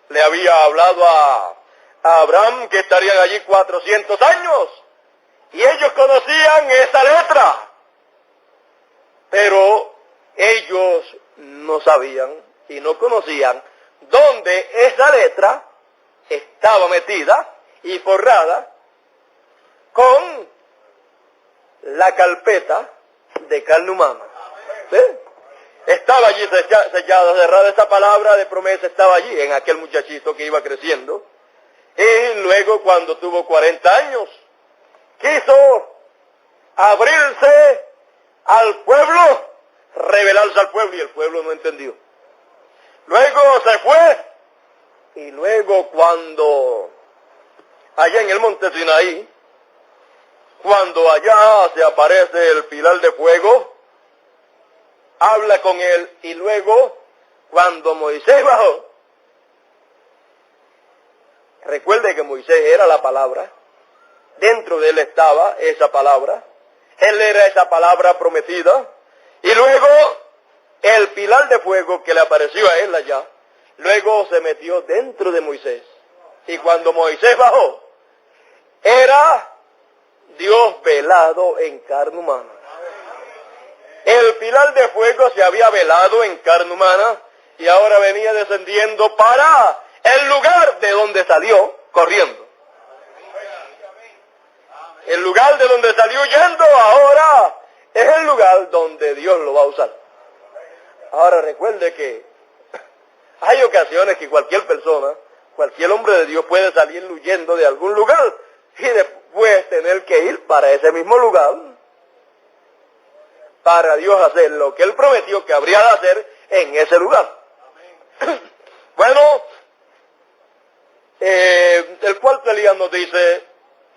le había hablado a Abraham, que estarían allí 400 años. Y ellos conocían esa letra. Pero ellos no sabían y no conocían dónde esa letra estaba metida y forrada con la carpeta de carne humana. ¿Sí? Estaba allí sellada, cerrada, esa palabra de promesa estaba allí en aquel muchachito que iba creciendo. Y luego, cuando tuvo 40 años, quiso abrirse al pueblo, revelarse al pueblo, y el pueblo no entendió. Luego se fue, y luego cuando allá en el monte Sinaí, cuando allá se aparece el pilar de fuego, habla con él, y luego cuando Moisés bajó, recuerde que Moisés era la palabra, dentro de él estaba esa palabra, él era esa palabra prometida, y luego el pilar de fuego que le apareció a él allá, luego se metió dentro de Moisés, y cuando Moisés bajó, era Dios velado en carne humana. El pilar de fuego se había velado en carne humana y ahora venía descendiendo para el lugar de donde salió corriendo. El lugar de donde salió huyendo ahora es el lugar donde Dios lo va a usar. Ahora recuerde que hay ocasiones que cualquier persona, cualquier hombre de Dios puede salir huyendo de algún lugar y después tener que ir para ese mismo lugar para Dios hacer lo que Él prometió que habría de hacer en ese lugar. Bueno, el cuarto Elías nos dice,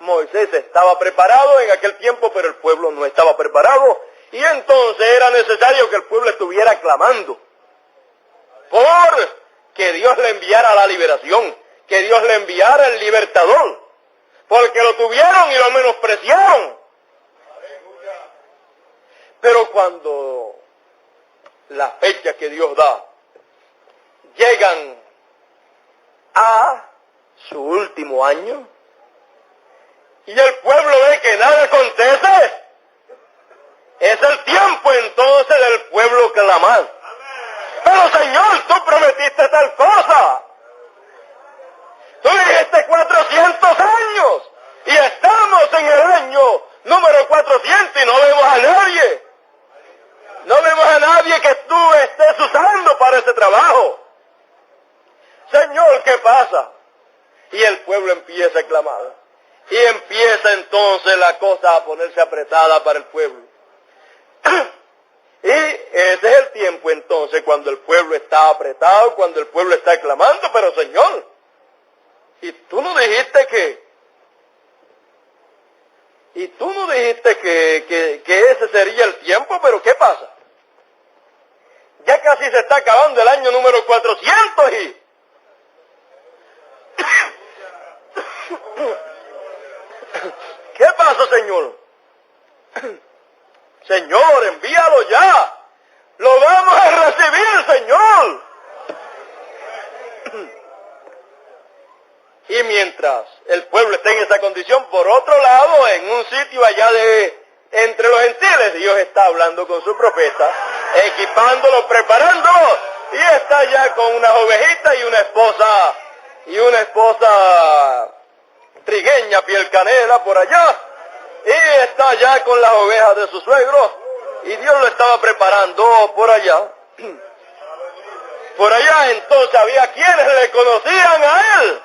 Moisés estaba preparado en aquel tiempo, pero el pueblo no estaba preparado, y entonces era necesario que el pueblo estuviera clamando por que Dios le enviara la liberación, que Dios le enviara el libertador, porque lo tuvieron y lo menospreciaron. Pero cuando las fechas que Dios da llegan a su último año y el pueblo ve que nada acontece, es el tiempo entonces del pueblo clamar. Pero Señor, tú prometiste tal cosa. Tú dijiste 400 años y estamos en el año número 400 y no vemos a nadie. No vemos a nadie que tú estés usando para ese trabajo. Señor, ¿qué pasa? Y el pueblo empieza a clamar. Y empieza entonces la cosa a ponerse apretada para el pueblo. Y ese es el tiempo entonces cuando el pueblo está apretado, cuando el pueblo está clamando, pero Señor, y tú no dijiste que ese sería el tiempo, pero ¿qué pasa? Ya casi se está acabando el año número 400 y... ¿Qué pasa, Señor? Señor, envíalo ya. Lo vamos a recibir, Señor. Y mientras el pueblo está en esa condición, por otro lado, en un sitio allá entre los gentiles, Dios está hablando con su profeta, equipándolo, preparándolo, y está ya con unas ovejitas y una esposa trigueña, piel canela por allá, y está ya con las ovejas de su suegro, Y Dios lo estaba preparando por allá. Por allá entonces había quienes le conocían a él.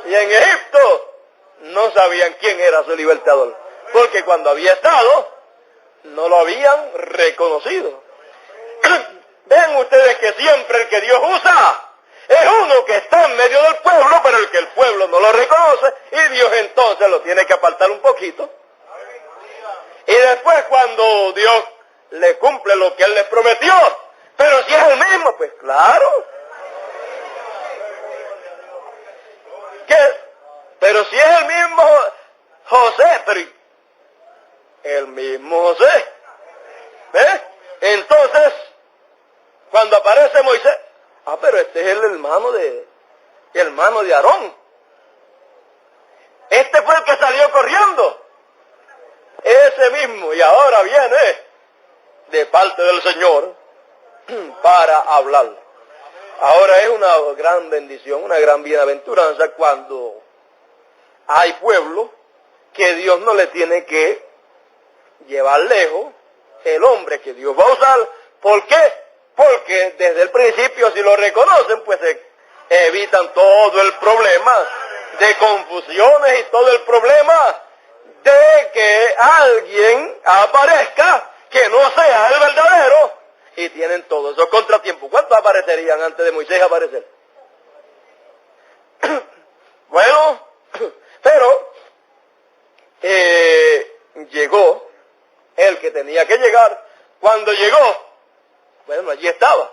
Y en Egipto no sabían quién era su libertador. Porque cuando había estado, no lo habían reconocido. Ven ustedes que siempre el que Dios usa es uno que está en medio del pueblo, pero el que el pueblo no lo reconoce, y Dios entonces lo tiene que apartar un poquito. Y después cuando Dios le cumple lo que Él les prometió, pero si es el mismo, pues claro. Pero si es el mismo José, pero el mismo José. ¿Ves? Entonces, cuando aparece Moisés, pero este es el hermano de Aarón. Este fue el que salió corriendo. Ese mismo, y ahora viene de parte del Señor para hablar. Ahora es una gran bendición, una gran bienaventuranza cuando hay pueblo que Dios no le tiene que llevar lejos el hombre que Dios va a usar. ¿Por qué? Porque desde el principio, si lo reconocen, pues se evitan todo el problema de confusiones y todo el problema de que alguien aparezca que no sea el verdadero, y tienen todos esos contratiempos. ¿Cuántos aparecerían antes de Moisés aparecer? Bueno, pero llegó el que tenía que llegar. Cuando llegó, bueno, allí estaba.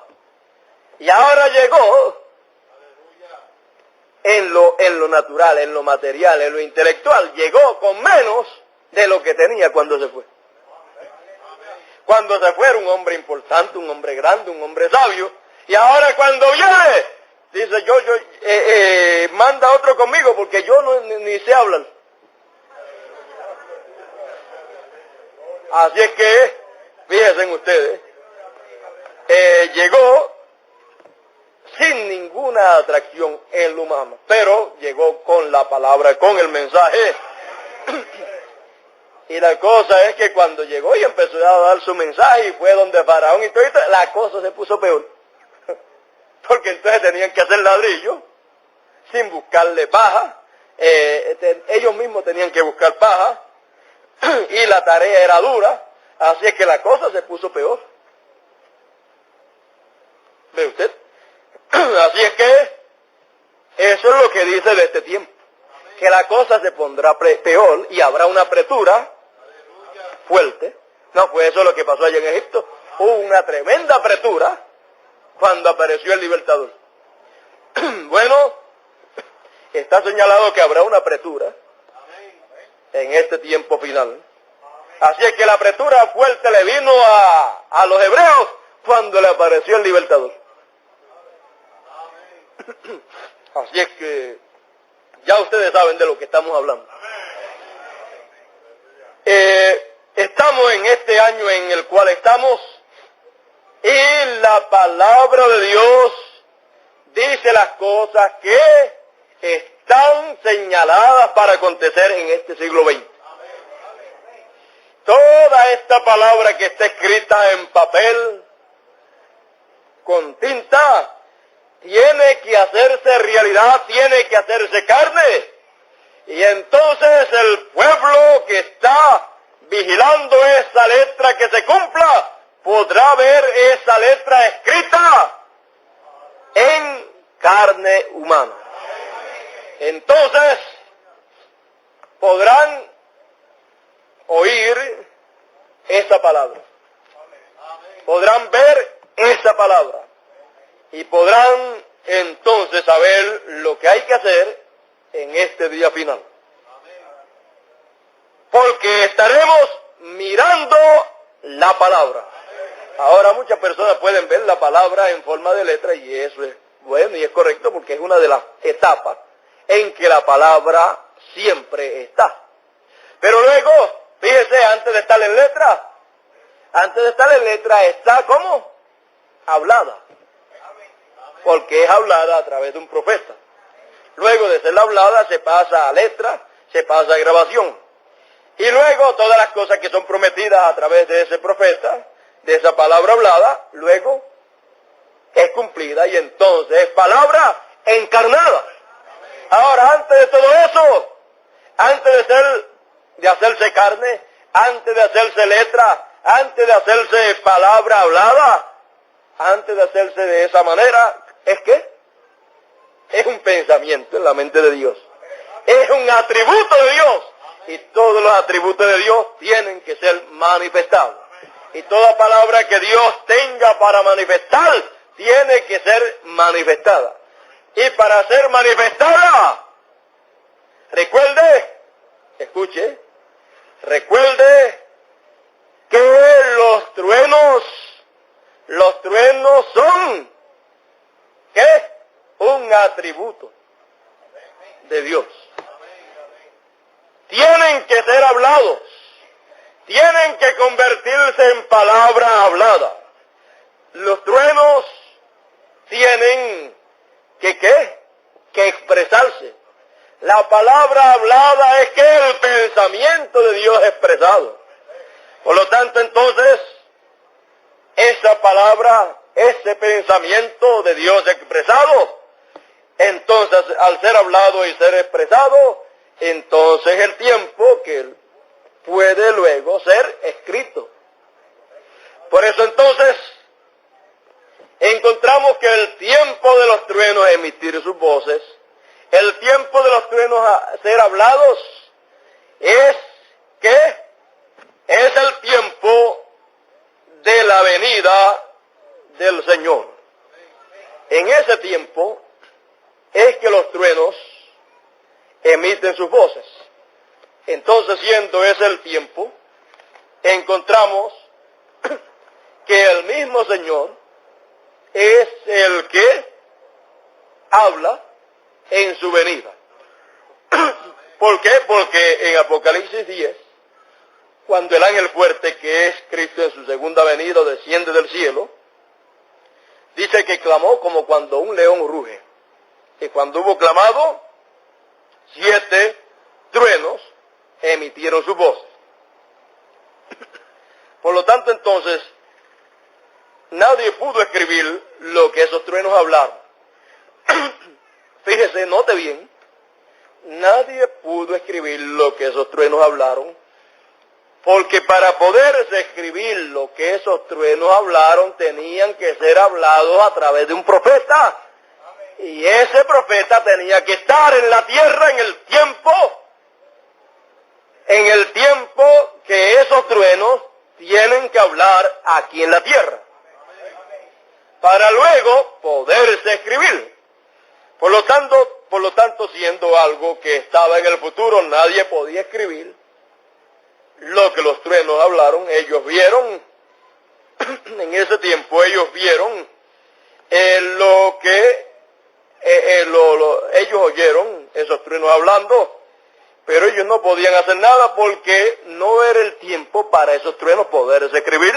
Y ahora llegó en lo natural, en lo material, en lo intelectual. Llegó con menos de lo que tenía cuando se fue. Cuando se fue era un hombre importante, un hombre grande, un hombre sabio. Y ahora cuando viene, dice, manda otro conmigo porque yo ni sé hablar. Así es que, fíjense ustedes, llegó sin ninguna atracción en lo humano, pero llegó con la palabra, con el mensaje. Y la cosa es que cuando llegó y empezó a dar su mensaje y fue donde Faraón y todo esto, la cosa se puso peor. Porque entonces tenían que hacer ladrillo sin buscarle paja. Ellos mismos tenían que buscar paja y la tarea era dura. Así es que la cosa se puso peor. ¿Ve usted? Así es que eso es lo que dice de este tiempo. Que la cosa se pondrá peor y habrá una apretura fuerte. No fue eso lo que pasó allá en Egipto. Hubo una tremenda apretura cuando apareció el libertador. Bueno, está señalado que habrá una apretura en este tiempo final. Así es que la apretura fuerte le vino a los hebreos cuando le apareció el libertador. Así es que ya ustedes saben de lo que estamos hablando. Estamos en este año en el cual estamos y la palabra de Dios dice las cosas que están señaladas para acontecer en este siglo XX. Toda esta palabra que está escrita en papel, con tinta, tiene que hacerse realidad, tiene que hacerse carne. Y entonces el pueblo que está vigilando esa letra que se cumpla, podrá ver esa letra escrita en carne humana. Entonces podrán oír esa palabra, podrán ver esa palabra y podrán entonces saber lo que hay que hacer en este día final. Porque estaremos mirando la palabra. Ahora muchas personas pueden ver la palabra en forma de letra y eso es bueno y es correcto porque es una de las etapas en que la palabra siempre está. Pero luego, fíjese, antes de estar en letra está ¿cómo? Hablada. Porque es hablada a través de un profeta. Luego de ser hablada se pasa a letra, se pasa a grabación. Y luego todas las cosas que son prometidas a través de ese profeta, de esa palabra hablada, luego es cumplida y entonces es palabra encarnada. Ahora, antes de todo eso, antes de hacerse carne, antes de hacerse letra, antes de hacerse palabra hablada, antes de hacerse de esa manera, ¿es qué? Es un pensamiento en la mente de Dios. Es un atributo de Dios. Y todos los atributos de Dios tienen que ser manifestados. Y toda palabra que Dios tenga para manifestar, tiene que ser manifestada. Y para ser manifestada, recuerde, escuche, recuerde que los truenos son, ¿qué? Un atributo de Dios. Tienen que ser hablados, tienen que convertirse en palabra hablada. Los truenos tienen que, ¿qué? Que expresarse. La palabra hablada es que el pensamiento de Dios expresado. Por lo tanto, entonces, esa palabra, ese pensamiento de Dios expresado, entonces, al ser hablado y ser expresado, entonces el tiempo que puede luego ser escrito. Por eso entonces, encontramos que el tiempo de los truenos a emitir sus voces, el tiempo de los truenos a ser hablados, es que es el tiempo de la venida del Señor. En ese tiempo es que los truenos emiten sus voces. Entonces, siendo ese el tiempo, encontramos que el mismo Señor es el que habla en su venida. ¿Por qué? Porque en Apocalipsis 10, cuando el ángel fuerte, que es Cristo en su segunda venida, desciende del cielo, dice que clamó como cuando un león ruge. Y cuando hubo clamado, 7 truenos emitieron su voz. Por lo tanto, entonces, nadie pudo escribir lo que esos truenos hablaron. Fíjese, note bien, nadie pudo escribir lo que esos truenos hablaron, porque para poderse escribir lo que esos truenos hablaron, tenían que ser hablados a través de un profeta. Y ese profeta tenía que estar en la tierra en el tiempo que esos truenos tienen que hablar aquí en la tierra, para luego poderse escribir. Por lo tanto, siendo algo que estaba en el futuro, nadie podía escribir lo que los truenos hablaron. Ellos vieron, en ese tiempo ellos vieron lo que ellos oyeron, esos truenos hablando, pero ellos no podían hacer nada porque no era el tiempo para esos truenos poderse escribir,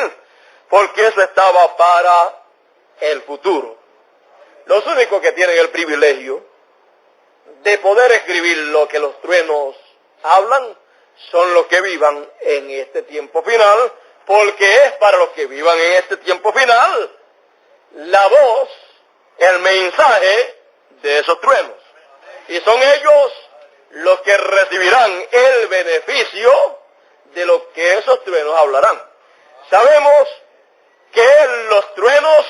porque eso estaba para el futuro. Los únicos que tienen el privilegio de poder escribir lo que los truenos hablan son los que vivan en este tiempo final, porque es para los que vivan en este tiempo final la voz, el mensaje de esos truenos. Y son ellos los que recibirán el beneficio de lo que esos truenos hablarán. Sabemos que los truenos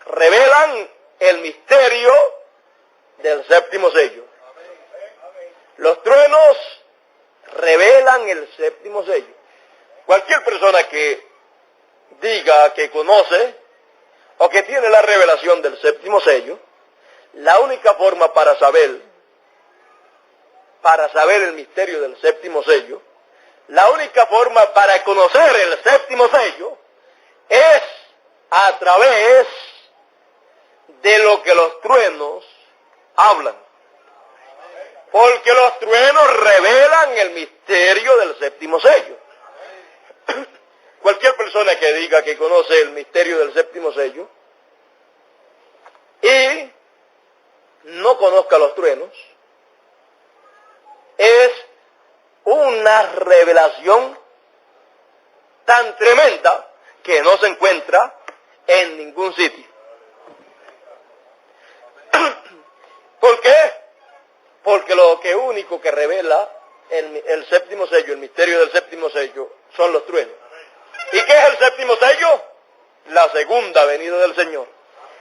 revelan el misterio del séptimo sello. Los truenos revelan el séptimo sello. Cualquier persona que diga que conoce o que tiene la revelación del séptimo sello, la única forma para saber el misterio del séptimo sello, la única forma para conocer el séptimo sello es a través de lo que los truenos hablan. Porque los truenos revelan el misterio del séptimo sello. Cualquier persona que diga que conoce el misterio del séptimo sello y no conozca los truenos, es un una revelación tan tremenda que no se encuentra en ningún sitio. ¿Por qué? Porque lo que único que revela el séptimo sello, el misterio del séptimo sello, son los truenos. ¿Y qué es el séptimo sello? La segunda venida del Señor.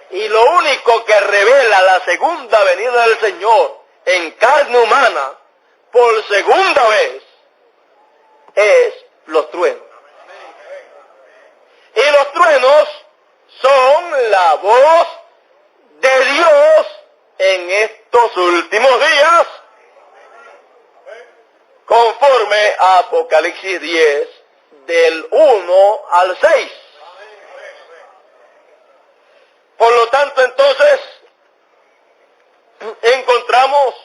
Y lo único que revela la segunda venida del Señor en carne humana por segunda vez es los truenos. Y los truenos son la voz de Dios en estos últimos días, conforme a Apocalipsis 10, del 1 al 6. Por lo tanto, entonces, encontramos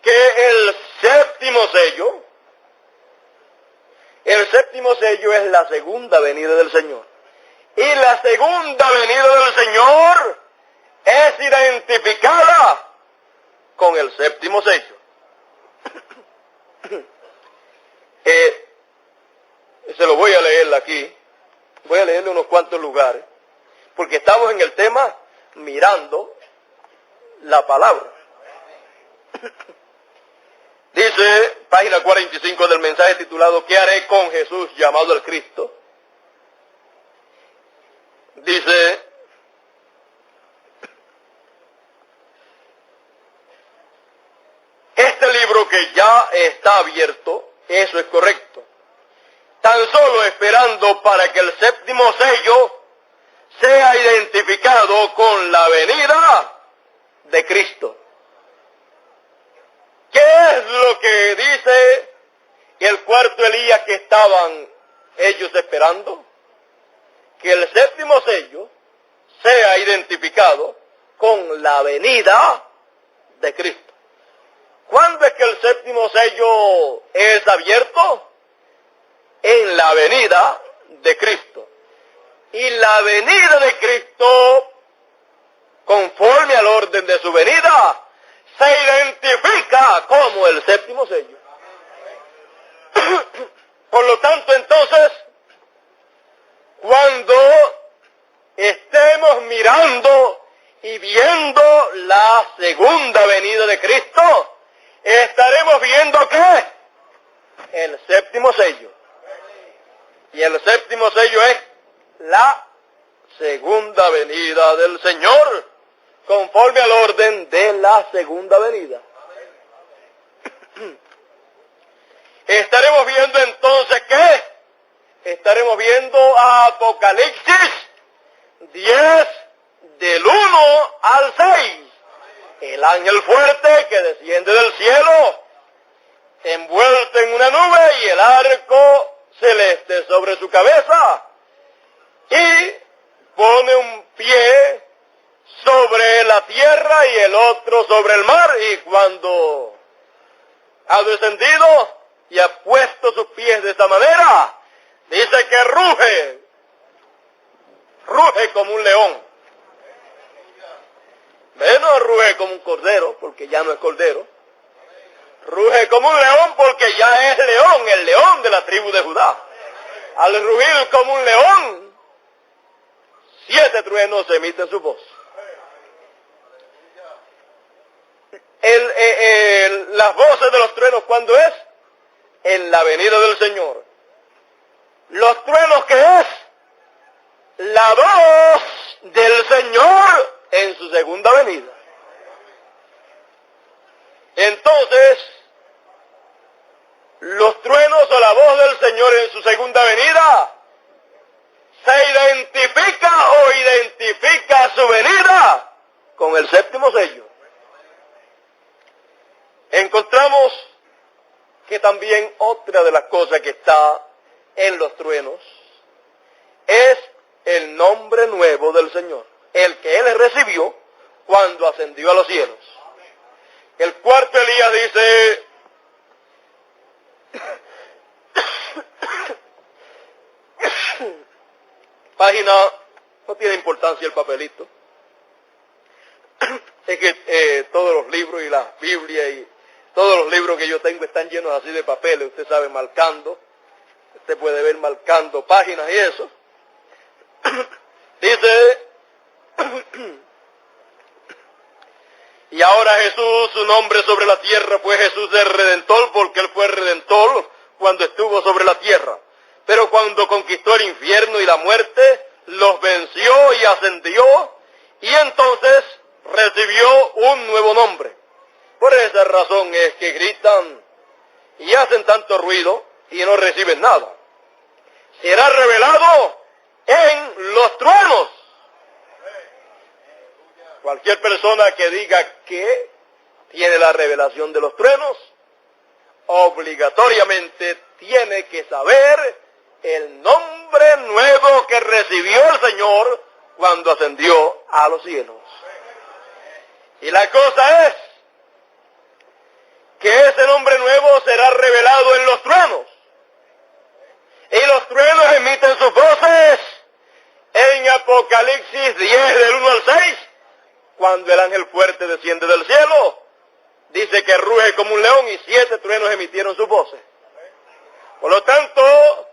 que el séptimo sello es la segunda venida del Señor. Y la segunda venida del Señor es identificada con el séptimo sello. Se lo voy a leer aquí. Voy a leerle unos cuantos lugares, porque estamos en el tema mirando la palabra. Dice, página 45 del mensaje titulado ¿Qué haré con Jesús llamado el Cristo? Dice, este libro que ya está abierto, eso es correcto, tan solo esperando para que el séptimo sello sea identificado con la venida de Cristo. ¿Qué es lo que dice el cuarto Elías que estaban ellos esperando? Que el séptimo sello sea identificado con la venida de Cristo. ¿Cuándo es que el séptimo sello es abierto? En la venida de Cristo. Y la venida de Cristo, conforme al orden de su venida, se identifica como el séptimo sello. Por lo tanto, entonces, cuando estemos mirando y viendo la segunda venida de Cristo, estaremos viendo ¿qué? El séptimo sello. Y el séptimo sello es la segunda venida del Señor, conforme al orden de la segunda venida. Estaremos viendo entonces ¿qué? Estaremos viendo Apocalipsis 10, del 1 al 6. El ángel fuerte que desciende del cielo, envuelto en una nube y el arco celeste sobre su cabeza, y pone un pie sobre la tierra y el otro sobre el mar, y cuando ha descendido y ha puesto sus pies de esta manera, dice que ruge como un león. No ruge como un cordero, porque ya no es cordero. Ruge como un león porque ya es león, el león de la tribu de Judá. Al rugir como un león, 7 truenos emiten su voz. Las voces de los truenos, ¿cuándo es? En la venida del Señor. Los truenos, ¿qué es? La voz del Señor en su segunda venida. Entonces, los truenos o la voz del Señor en su segunda venida se identifica su venida con el séptimo sello. Encontramos que también otra de las cosas que está en los truenos es el nombre nuevo del Señor, el que Él recibió cuando ascendió a los cielos. El cuarto Elías dice, página, no tiene importancia el papelito, es que todos los libros y la Biblia y Todos los libros que yo tengo están llenos así de papeles, usted sabe, marcando. Usted puede ver marcando páginas y eso. Dice, y ahora Jesús, su nombre sobre la tierra fue Jesús el Redentor, porque Él fue el Redentor cuando estuvo sobre la tierra. Pero cuando conquistó el infierno y la muerte, los venció y ascendió, y entonces recibió un nuevo nombre. Por esa razón es que gritan y hacen tanto ruido y no reciben nada. Será revelado en los truenos. Cualquier persona que diga que tiene la revelación de los truenos, obligatoriamente tiene que saber el nombre nuevo que recibió el Señor cuando ascendió a los cielos. Y la cosa es que ese nombre nuevo será revelado en los truenos. Y los truenos emiten sus voces en Apocalipsis 10, del 1 al 6, cuando el ángel fuerte desciende del cielo. Dice que ruge como un león y 7 truenos emitieron sus voces. Por lo tanto,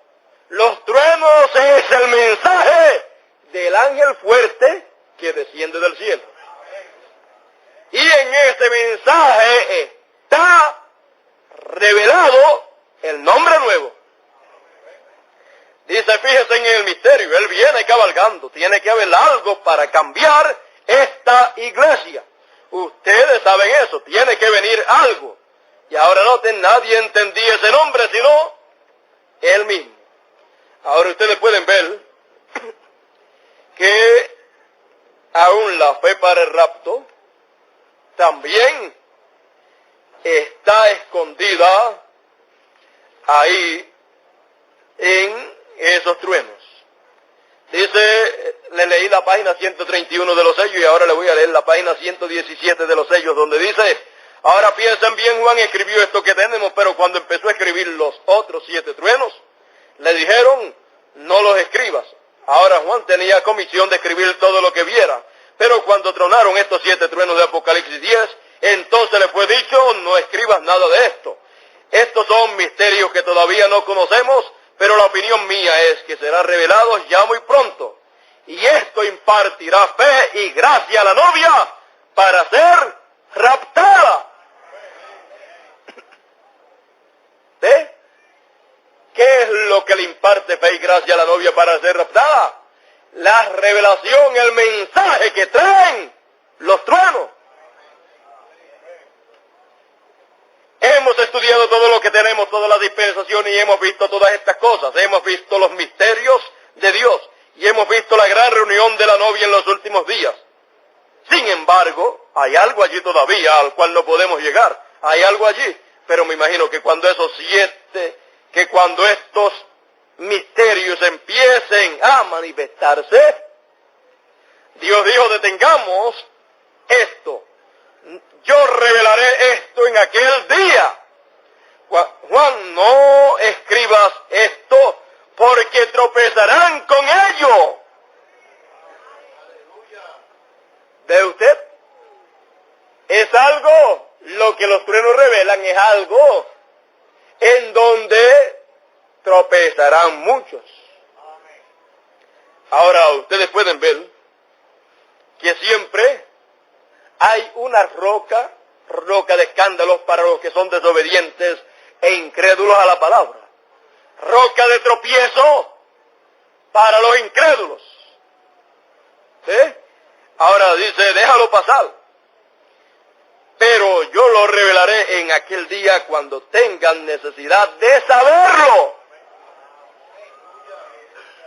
los truenos es el mensaje del ángel fuerte que desciende del cielo. Y en ese mensaje está revelado el nombre nuevo. Dice, fíjese en el misterio, Él viene cabalgando, tiene que haber algo para cambiar esta iglesia. Ustedes saben eso, tiene que venir algo. Y ahora noten, nadie entendía ese nombre sino Él mismo. Ahora ustedes pueden ver que aún la fe para el rapto también está escondida ahí en esos truenos. Dice, le leí la página 131 de los sellos y ahora le voy a leer la página 117 de los sellos, donde dice, ahora piensen bien, Juan escribió esto que tenemos, pero cuando empezó a escribir los otros 7 truenos, le dijeron, no los escribas. Ahora Juan tenía comisión de escribir todo lo que viera, pero cuando tronaron estos 7 truenos de Apocalipsis 10, entonces le fue dicho, no escribas nada de esto. Estos son misterios que todavía no conocemos, pero la opinión mía es que serán revelados ya muy pronto. Y esto impartirá fe y gracia a la novia para ser raptada. ¿Ve? ¿Qué es lo que le imparte fe y gracia a la novia para ser raptada? La revelación, el mensaje que traen los truenos. Hemos estudiado todo lo que tenemos, toda la dispensación, y hemos visto todas estas cosas. Hemos visto los misterios de Dios y hemos visto la gran reunión de la novia en los últimos días. Sin embargo, hay algo allí todavía al cual no podemos llegar. Hay algo allí, pero me imagino que cuando cuando estos misterios empiecen a manifestarse, Dios dijo, detengamos esto. Yo revelaré esto en aquel día. Juan, no escribas esto porque tropezarán con ello. ¿Ve usted? Es algo, lo que los truenos revelan es algo en donde tropezarán muchos. Ahora, ustedes pueden ver que siempre hay una roca de escándalos para los que son desobedientes e incrédulos a la palabra. Roca de tropiezo para los incrédulos. ¿Sí? Ahora dice, déjalo pasar. Pero yo lo revelaré en aquel día cuando tengan necesidad de saberlo.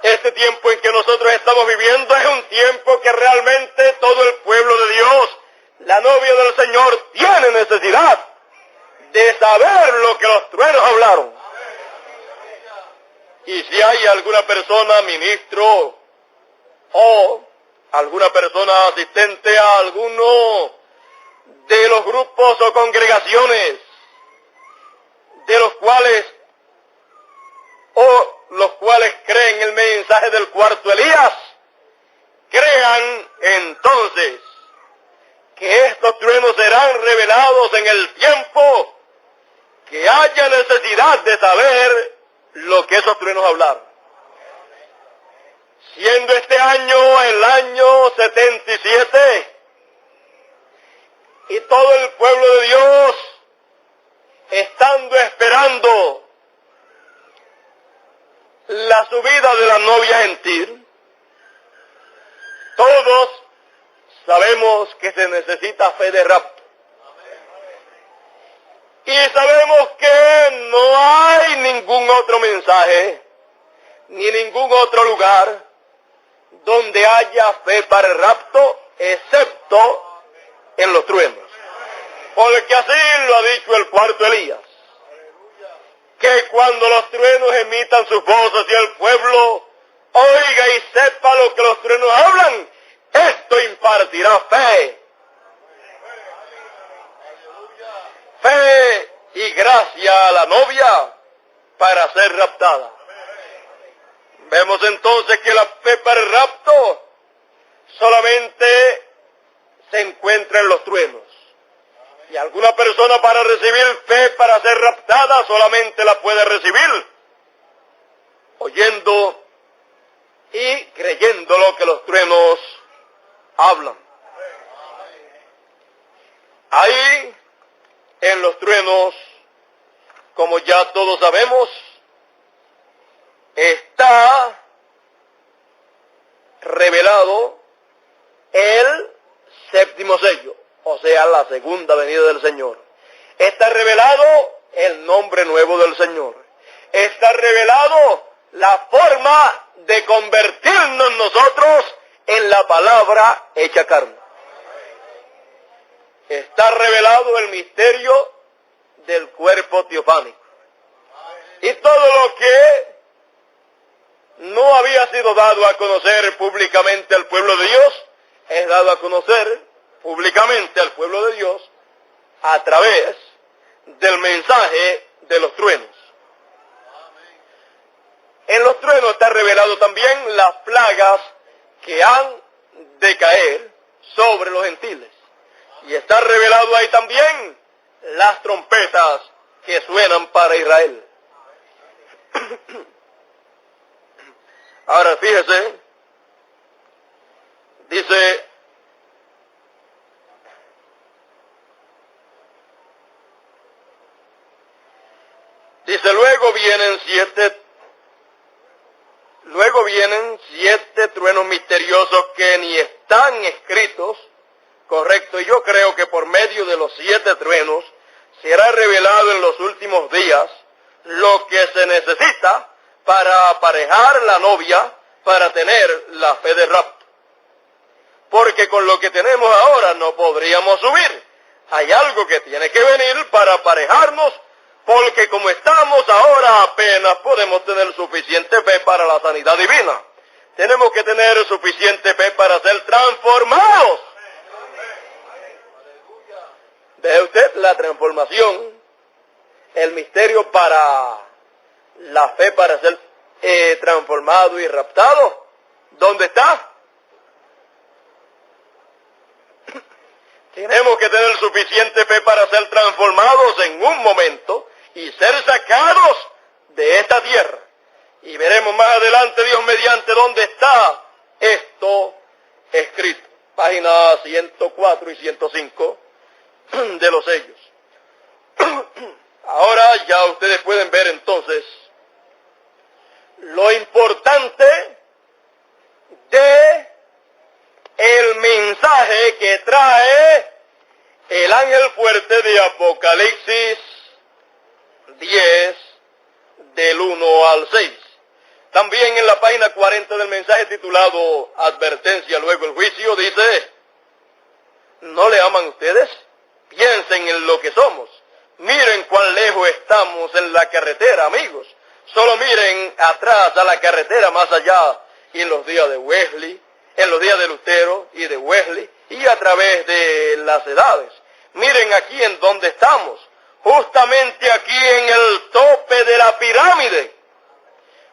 Este tiempo en que nosotros estamos viviendo es un tiempo que realmente todo el pueblo de Dios, la novia del Señor, tiene necesidad de saber lo que los truenos hablaron. Y si hay alguna persona, ministro, o alguna persona asistente a alguno de los grupos o congregaciones de los cuales creen el mensaje del cuarto Elías, crean entonces que estos truenos serán revelados en el tiempo que haya necesidad de saber lo que esos truenos hablaron. Siendo este año el año 77, y todo el pueblo de Dios estando esperando la subida de la novia gentil, todos sabemos que se necesita fe de rapto. Y sabemos que no hay ningún otro mensaje, ni ningún otro lugar donde haya fe para el rapto, excepto en los truenos. Porque así lo ha dicho el cuarto Elías, que cuando los truenos emitan sus voces y el pueblo oiga y sepa lo que los truenos hablan, esto impartirá fe. Fe y gracia a la novia para ser raptada. Vemos entonces que la fe para el rapto solamente se encuentra en los truenos. Y alguna persona para recibir fe para ser raptada solamente la puede recibir oyendo y creyendo lo que los truenos hablan. Ahí, en los truenos, como ya todos sabemos, está revelado el séptimo sello, o sea, la segunda venida del Señor. Está revelado el nombre nuevo del Señor. Está revelado la forma de convertirnos nosotros en la palabra hecha carne. Está revelado el misterio del cuerpo teofánico. Y todo lo que no había sido dado a conocer públicamente al pueblo de Dios, es dado a conocer públicamente al pueblo de Dios a través del mensaje de los truenos. En los truenos está revelado también las plagas que han de caer sobre los gentiles. Y está revelado ahí también las trompetas que suenan para Israel. Ahora fíjese, dice, luego vienen siete truenos misteriosos que ni están escritos, correcto, y yo creo que por medio de los siete truenos será revelado en los últimos días lo que se necesita para aparejar la novia, para tener la fe de rapto. Porque con lo que tenemos ahora no podríamos subir. Hay algo que tiene que venir para aparejarnos, porque como estamos ahora apenas podemos tener suficiente fe para la sanidad divina. Tenemos que tener suficiente fe para ser transformados. ¿Ve usted la transformación? El misterio para la fe para ser transformado y raptado. ¿Dónde está? Tenemos que tener suficiente fe para ser transformados en un momento y ser sacados de esta tierra. Y veremos más adelante, Dios mediante, dónde está esto escrito. Páginas 104 y 105 de los sellos. Ahora ya ustedes pueden ver entonces lo importante de el mensaje que trae el ángel fuerte de Apocalipsis 10, del 1 al 6. También en la página 40 del mensaje titulado Advertencia, luego el juicio, dice: ¿no le aman ustedes? Piensen en lo que somos. Miren cuán lejos estamos en la carretera, amigos. Solo miren atrás a la carretera más allá, y en los días de Wesley, en los días de Lutero y de Wesley, y a través de las edades. Miren aquí en donde estamos, justamente aquí en el tope de la pirámide,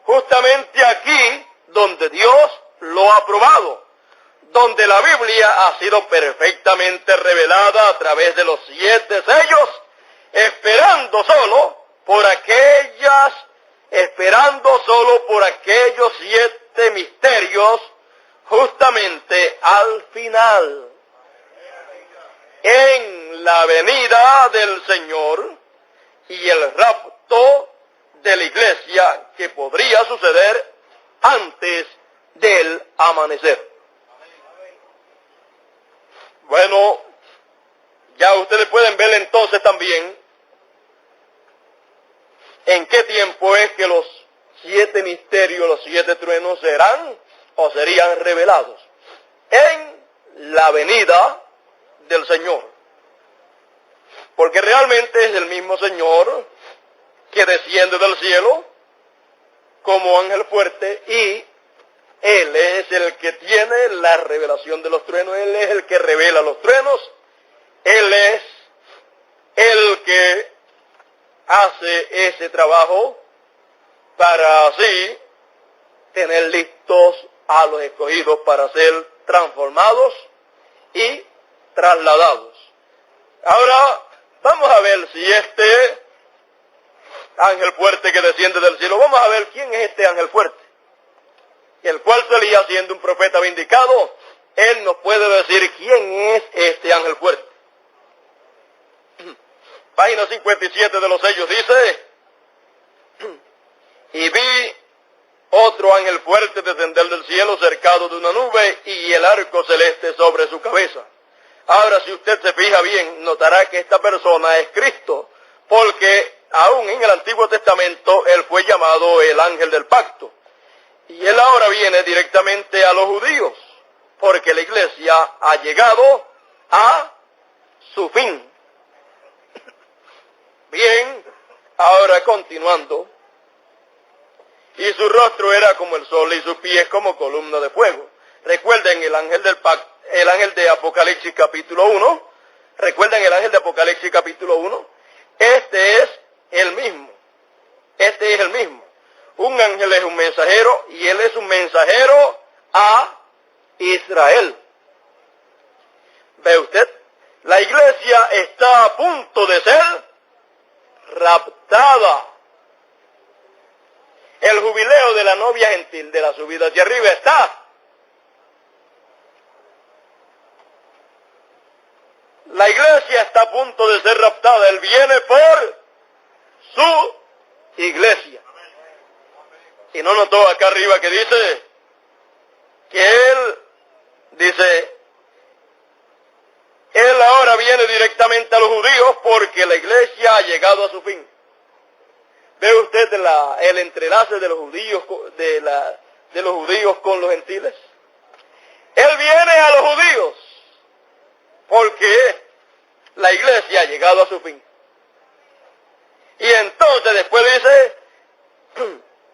justamente aquí donde Dios lo ha probado, donde la Biblia ha sido perfectamente revelada a través de los 7 sellos, esperando solo por aquellos 7 misterios, justamente al final, en la venida del Señor y el rapto de la iglesia que podría suceder antes del amanecer. Bueno, ya ustedes pueden ver entonces también en qué tiempo es que los 7 misterios, los 7 truenos serán o serían revelados. En la venida del Señor. Porque realmente es el mismo Señor que desciende del cielo como ángel fuerte y Él es el que tiene la revelación de los truenos, Él es el que revela los truenos, Él es el que hace ese trabajo para así tener listos a los escogidos para ser transformados y trasladados. Ahora, vamos a ver si este ángel fuerte que desciende del cielo, vamos a ver quién es este ángel fuerte, el cual Elías, siendo un profeta vindicado, él nos puede decir quién es este ángel fuerte. Página 57 de los sellos dice, y vi otro ángel fuerte descender del cielo cercado de una nube y el arco celeste sobre su cabeza. Ahora, si usted se fija bien, notará que esta persona es Cristo, porque aún en el Antiguo Testamento él fue llamado el ángel del pacto. Y él ahora viene directamente a los judíos, porque la iglesia ha llegado a su fin. Bien, ahora continuando. Y su rostro era como el sol y sus pies como columna de fuego. Recuerden el ángel del pacto, el ángel de Apocalipsis capítulo 1. Recuerden el ángel de Apocalipsis capítulo 1. Este es el mismo. Este es el mismo. Un ángel es un mensajero y él es un mensajero a Israel. ¿Ve usted? La iglesia está a punto de ser raptada. El jubileo de la novia gentil de la subida hacia arriba está. La iglesia está a punto de ser raptada. Él viene por su iglesia. Y no notó acá arriba que dice que él ahora viene directamente a los judíos porque la iglesia ha llegado a su fin. ¿Ve usted el entrelace de los judíos con los gentiles? Él viene a los judíos porque la iglesia ha llegado a su fin. Y entonces después dice,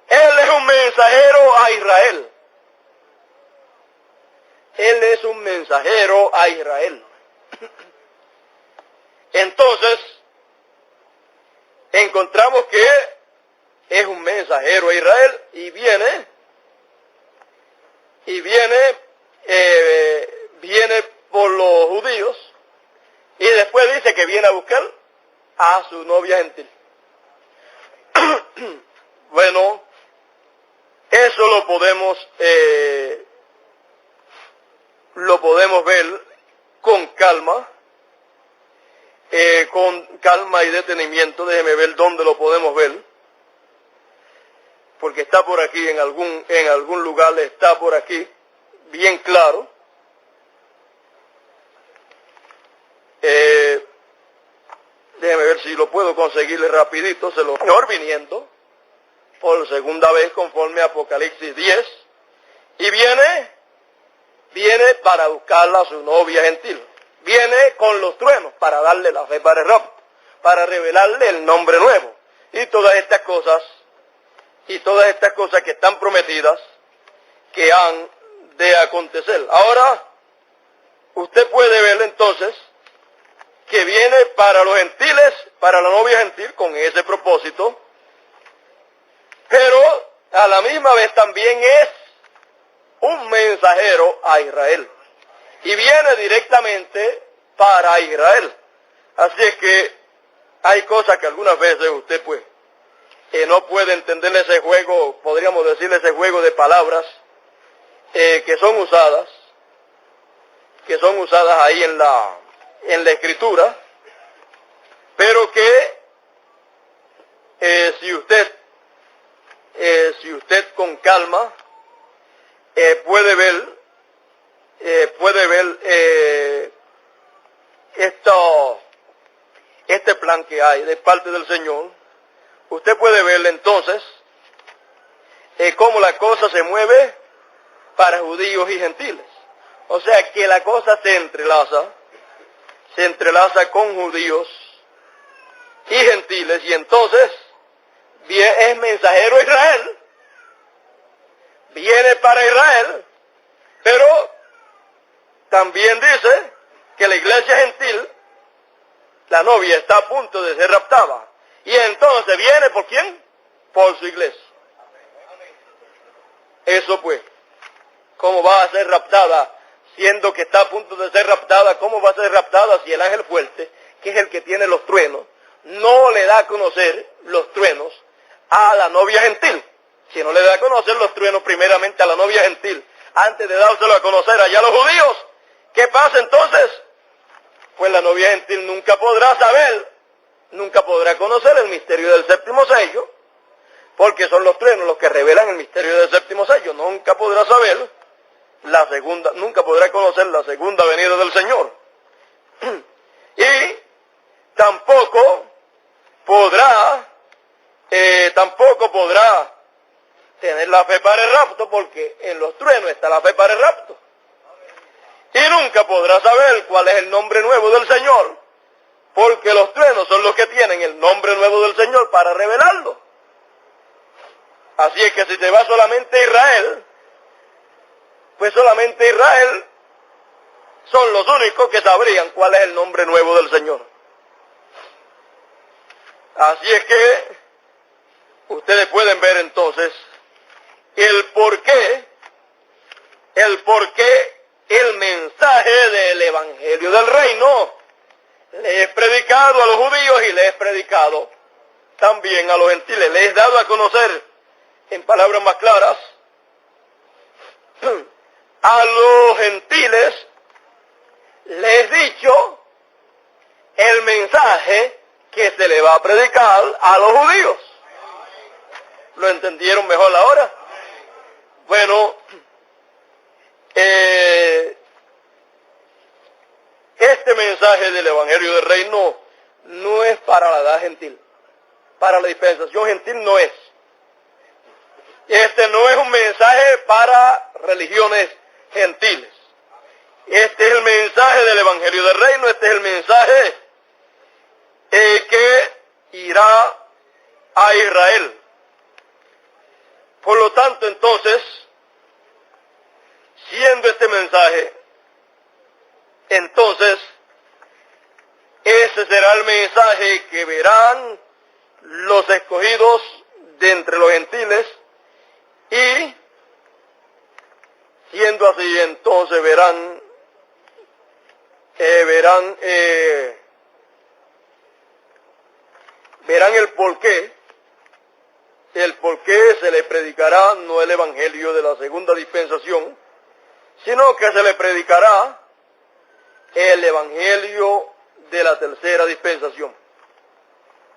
él es un mensajero a Israel. Él es un mensajero a Israel. Entonces, encontramos que es un mensajero a Israel y viene por los judíos y después dice que viene a buscar a su novia gentil. Bueno, eso lo podemos ver con calma y detenimiento. Déjeme ver dónde lo podemos ver, porque está por aquí, en algún lugar está por aquí, bien claro. Déjeme ver si lo puedo conseguirle rapidito. Señor viniendo por segunda vez conforme a Apocalipsis 10, y viene para buscarla a su novia gentil. Viene con los truenos para darle la fe para el rapto, para revelarle el nombre nuevo, y todas estas cosas que están prometidas, que han de acontecer. Ahora, usted puede ver entonces que viene para los gentiles, para la novia gentil, con ese propósito, pero a la misma vez también es un mensajero a Israel. Y viene directamente para Israel. Así es que hay cosas que algunas veces usted pues no puede entender ese juego, podríamos decirle ese juego de palabras que son usadas ahí en la escritura, pero que si usted con calma puede ver este plan que hay de parte del Señor, usted puede ver entonces cómo la cosa se mueve para judíos y gentiles. O sea que la cosa se entrelaza con judíos y gentiles, y entonces es mensajero a Israel, viene para Israel, pero también dice que la iglesia gentil, la novia, está a punto de ser raptada. Y entonces viene ¿por quién? Por su iglesia. Eso pues, ¿cómo va a ser raptada? Siendo que está a punto de ser raptada, ¿cómo va a ser raptada si el ángel fuerte, que es el que tiene los truenos, no le da a conocer los truenos a la novia gentil? Si no le da a conocer los truenos primeramente a la novia gentil, antes de dárselo a conocer allá a los judíos, ¿qué pasa entonces? Pues la novia gentil nunca podrá saber, nunca podrá conocer el misterio del séptimo sello, porque son los truenos los que revelan el misterio del séptimo sello. Nunca podrá saber nunca podrá conocer la segunda venida del Señor. Y tampoco podrá tener la fe para el rapto, porque en los truenos está la fe para el rapto. Y nunca podrá saber cuál es el nombre nuevo del Señor, porque los truenos son los que tienen el nombre nuevo del Señor para revelarlo. Así es que si te va solamente Israel, pues solamente Israel son los únicos que sabrían cuál es el nombre nuevo del Señor. Así es que ustedes pueden ver entonces el por qué el mensaje del Evangelio del Reino le es predicado a los judíos y le es predicado también a los gentiles. Le es dado a conocer, en palabras más claras, a los gentiles les he dicho el mensaje que se le va a predicar a los judíos. ¿Lo entendieron mejor ahora? Bueno, este mensaje del Evangelio del Reino no es para la edad gentil, para la dispensación gentil no es. Este no es un mensaje para religiones gentiles. Este es el mensaje del Evangelio del Reino, este es el mensaje que irá a Israel. Por lo tanto, entonces, siendo este mensaje, entonces, ese será el mensaje que verán los escogidos de entre los gentiles, y siendo así, entonces verán el por qué se le predicará no el evangelio de la segunda dispensación, sino que se le predicará el evangelio de la tercera dispensación.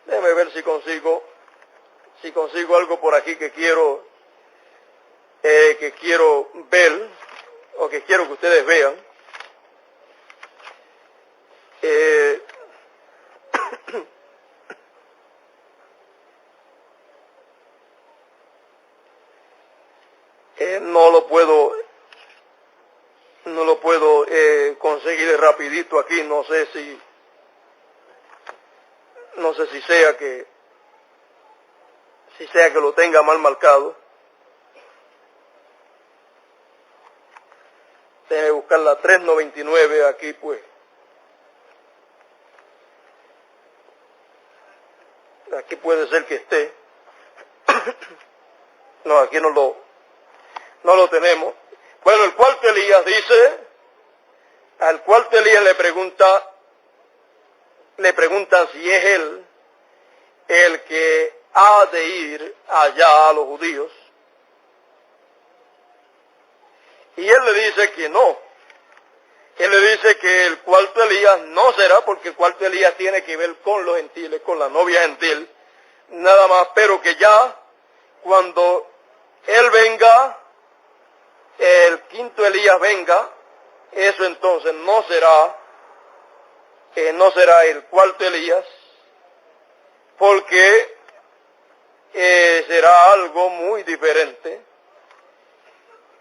Déjeme ver si consigo algo por aquí que quiero ver, o que quiero que ustedes vean. No lo puedo conseguir rapidito aquí, no sé si sea que lo tenga mal marcado. Déjeme buscar la 399 aquí, pues. Aquí puede ser que esté. No, aquí no lo tenemos. Bueno, el cuarto Elías dice, al cuarto Elías le preguntan si es él el que ha de ir allá a los judíos. Y él le dice que no. Él le dice que el cuarto Elías no será, porque el cuarto Elías tiene que ver con los gentiles, con la novia gentil, nada más, pero que ya cuando él venga, el quinto Elías venga, eso entonces no será el cuarto Elías, porque será algo muy diferente.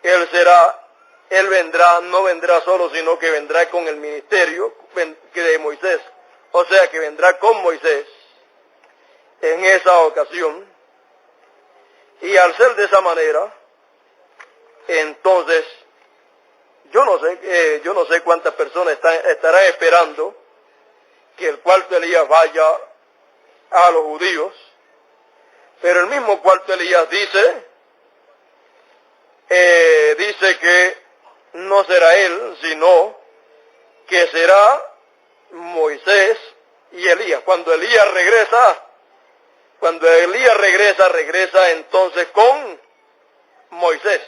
Él vendrá, no vendrá solo, sino que vendrá con el ministerio de Moisés. O sea, que vendrá con Moisés en esa ocasión. Y al ser de esa manera, entonces, yo no sé cuántas personas estarán esperando que el cuarto Elías vaya a los judíos, pero el mismo cuarto Elías dice que no será él, sino que será Moisés y Elías. Cuando Elías regresa entonces con Moisés.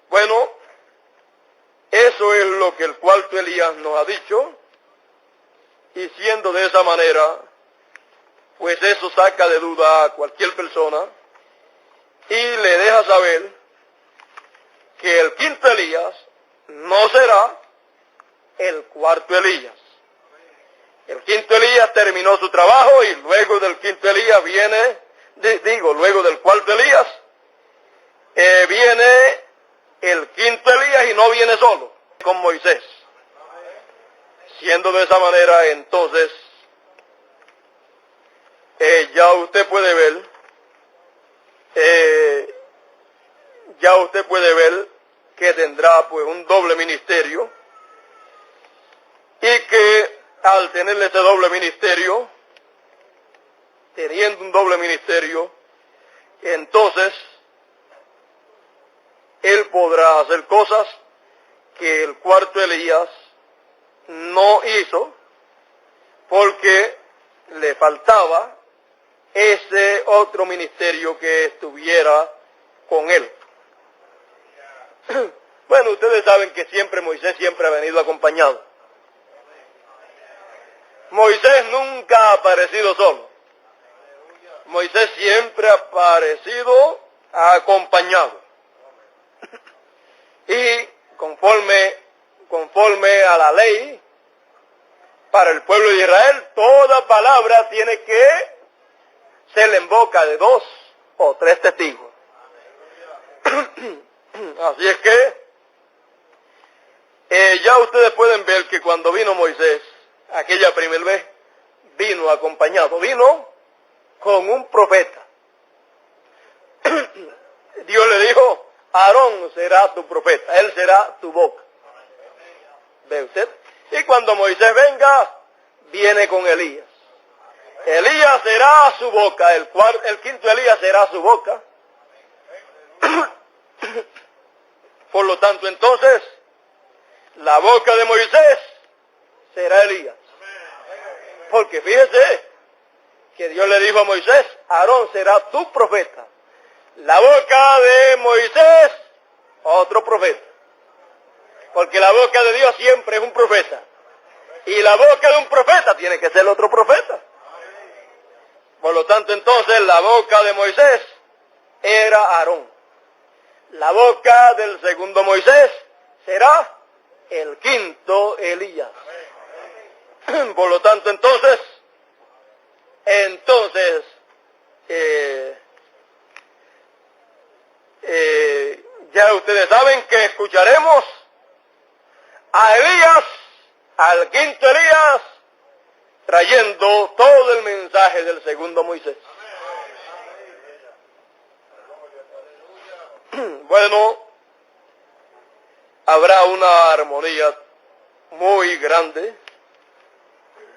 Bueno, eso es lo que el cuarto Elías nos ha dicho, y siendo de esa manera, pues eso saca de duda a cualquier persona y le deja saber que el quinto Elías no será el cuarto Elías. El quinto Elías terminó su trabajo y luego del quinto Elías luego del cuarto Elías, viene el quinto Elías y no viene solo, con Moisés. Siendo de esa manera, entonces, ya usted puede ver que tendrá pues un doble ministerio, y que al tener ese doble ministerio, teniendo un doble ministerio, entonces él podrá hacer cosas que el cuarto Elías no hizo, porque le faltaba ese otro ministerio que estuviera con él. Bueno, ustedes saben que Moisés siempre ha venido acompañado. Moisés nunca ha aparecido solo. Moisés siempre ha aparecido acompañado. Y conforme a la ley, para el pueblo de Israel, toda palabra tiene que ser en boca de 2 o 3 testigos. Así es que ya ustedes pueden ver que cuando vino Moisés, aquella primera vez, vino acompañado, vino con un profeta. Dios le dijo: Aarón será tu profeta, él será tu boca. ¿Ve usted? Y cuando Moisés venga, viene con Elías. Elías será su boca, el quinto Elías será su boca. Por lo tanto, entonces, la boca de Moisés será Elías. Porque fíjese que Dios le dijo a Moisés: Aarón será tu profeta. La boca de Moisés, otro profeta. Porque la boca de Dios siempre es un profeta. Y la boca de un profeta tiene que ser otro profeta. Por lo tanto, entonces, la boca de Moisés era Aarón. La boca del segundo Moisés será el quinto Elías. Por lo tanto, entonces, ya ustedes saben que escucharemos a Elías, al quinto Elías, trayendo todo el mensaje del segundo Moisés. Bueno, habrá una armonía muy grande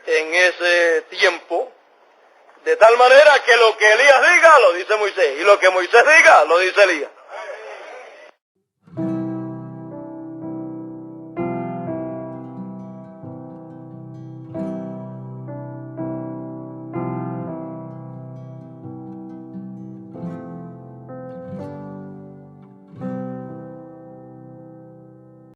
en ese tiempo, de tal manera que lo que Elías diga, lo dice Moisés, y lo que Moisés diga, lo dice Elías.